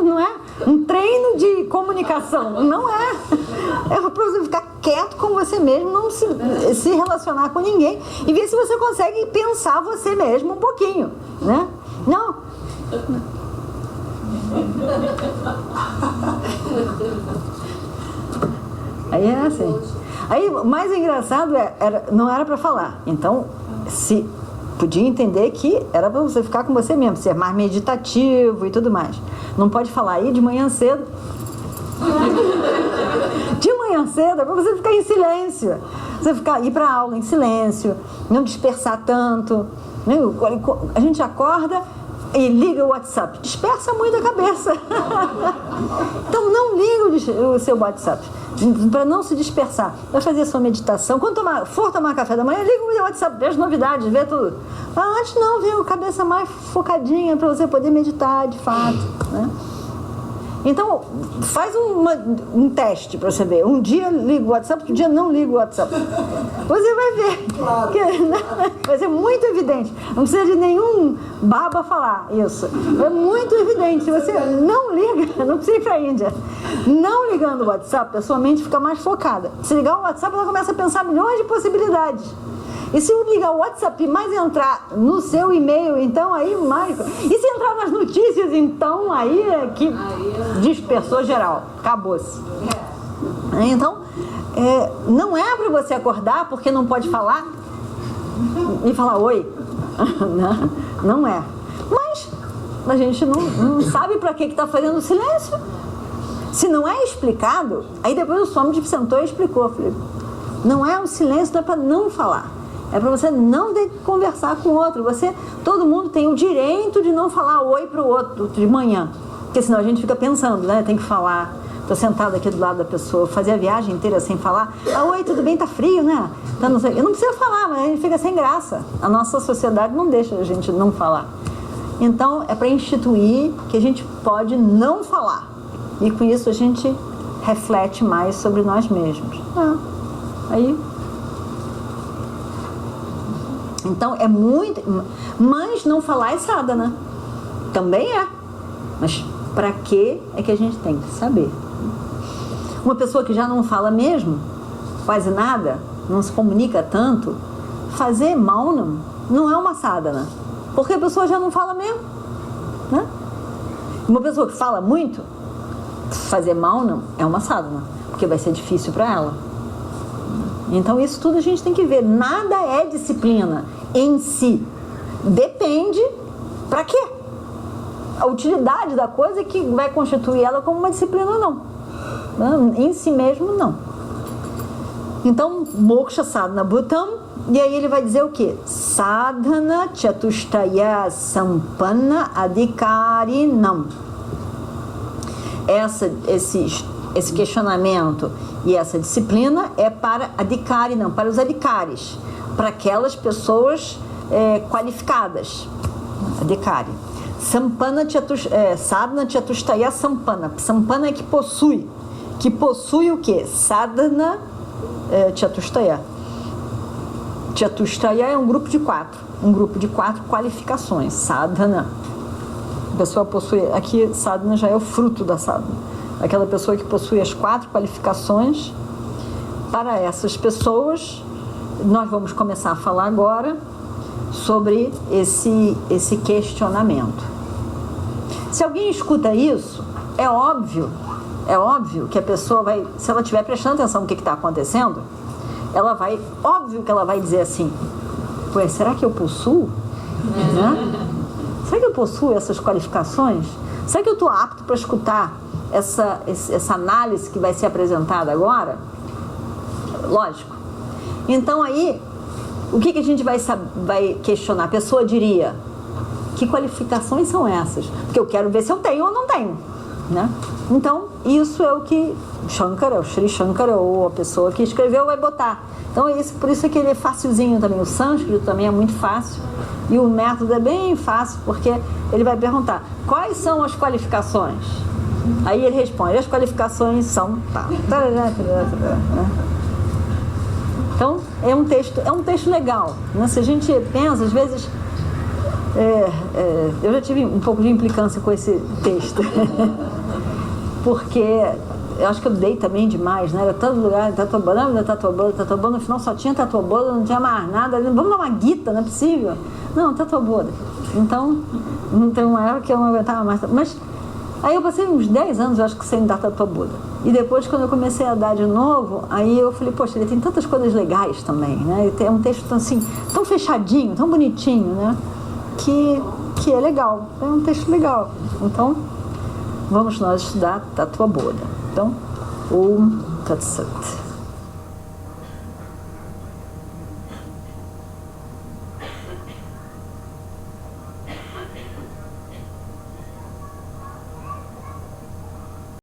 Não é um treino de comunicação. Não é. É para você ficar quieto com você mesmo, não se relacionar com ninguém e ver se você consegue pensar você mesmo um pouquinho, né? Não. Aí é assim. Aí o mais engraçado não era para falar. Então, se podia entender que era para você ficar com você mesmo, ser mais meditativo e tudo mais. Não pode falar aí de manhã cedo. De manhã cedo é para você ficar em silêncio. Você ir para a aula em silêncio, não dispersar tanto. A gente acorda e liga o WhatsApp, dispersa muito a cabeça. Então não liga o seu WhatsApp, para não se dispersar. Vai fazer a sua meditação. Quando for tomar café da manhã, liga o seu WhatsApp, vê as novidades, vê tudo. Antes não, vê a cabeça mais focadinha para você poder meditar de fato, né? Então, faz um teste para você ver. Um dia liga o WhatsApp, outro dia não liga o WhatsApp. Você vai ver. Claro. Vai ser muito evidente. Não precisa de nenhum baba falar isso. É muito evidente. Se você não liga, não precisa ir para a Índia. Não ligando o WhatsApp, a sua mente fica mais focada. Se ligar o WhatsApp, ela começa a pensar milhões de possibilidades. E se ligar o WhatsApp mais entrar no seu e-mail, então aí mais... E se entrar nas notícias, então aí é que dispersou geral. Acabou-se. Então, não é para você acordar porque não pode falar e falar oi. Não é. Mas a gente não sabe para que está fazendo silêncio. Se não é explicado, aí depois o Swami sentou e explicou. Falei, não é o silêncio, não é para não falar. É para você não ter que conversar com o outro. Todo mundo tem o direito de não falar oi para o outro de manhã. Porque senão a gente fica pensando, né? Tem que falar. Estou sentada aqui do lado da pessoa, fazer a viagem inteira sem falar. Oi, tudo bem? Tá frio, né? Então, não sei. Eu não preciso falar, mas a gente fica sem graça. A nossa sociedade não deixa a gente não falar. Então, é para instituir que a gente pode não falar. E com isso a gente reflete mais sobre nós mesmos. Aí... Então, é muito... Mas não falar é sadhana. Também é. Mas para que é que a gente tem que saber? Uma pessoa que já não fala mesmo, quase nada, não se comunica tanto, fazer Maunam não é uma sadhana, porque a pessoa já não fala mesmo, né? Uma pessoa que fala muito, fazer Maunam é uma sadhana, porque vai ser difícil para ela. Então isso tudo a gente tem que ver. Nada é disciplina em si. Depende para quê? A utilidade da coisa é que vai constituir ela como uma disciplina ou não. Em si mesmo, não. Então, Moksha Sadhana Bhutam, e aí ele vai dizer o quê? Sadhana Chatushtaya Sampanna Adhikarinam. Esse questionamento e essa disciplina é para Adhikarinam, para os adhikaris, para aquelas pessoas qualificadas. Adhikari. Sampanna Sadhana Chatushtaya Sampanna. Sampanna é que possui. Que possui o quê? Sadhana Chatushtaya. Chatushtaya é um grupo de 4. Um grupo de 4 qualificações. Sadhana. A pessoa possui... Aqui, sadhana já é o fruto da sadhana. Aquela pessoa que possui as 4 qualificações. Para essas pessoas, nós vamos começar a falar agora sobre esse questionamento. Se alguém escuta isso, é óbvio que a pessoa vai, se ela estiver prestando atenção no que está acontecendo, óbvio que ela vai dizer assim, ué, será que eu possuo? Né? Será que eu possuo essas qualificações? Será que eu estou apto para escutar essa análise que vai ser apresentada agora? Lógico. Então aí, o que a gente vai questionar? A pessoa diria, que qualificações são essas? Porque eu quero ver se eu tenho ou não tenho, né? Então, isso é o que Shankara, o Sri Shankara, ou a pessoa que escreveu, vai botar. Então, por isso é que ele é facilzinho também. O sânscrito também é muito fácil. E o método é bem fácil, porque ele vai perguntar, quais são as qualificações? Aí ele responde, as qualificações são... Tá. Então, é um texto legal, né? Se a gente pensa, às vezes... eu já tive um pouco de implicância com esse texto. Porque eu acho que eu dei também demais, né? Era tanto lugar, Tatuaboda, no final só tinha Tatuaboda, não tinha mais nada. Vamos dar uma guita, não é possível? Não, Tatuaboda. Então, não tem uma época que eu não aguentava mais. Mas aí eu passei uns 10 anos, eu acho que sem dar Tatuaboda. E depois, quando eu comecei a dar de novo, aí eu falei, poxa, ele tem tantas coisas legais também, né? É um texto assim, tão fechadinho, tão bonitinho, né? Que é legal, é um texto legal. Então, vamos nós estudar Tatuaboda. Então, Om Tat Sat.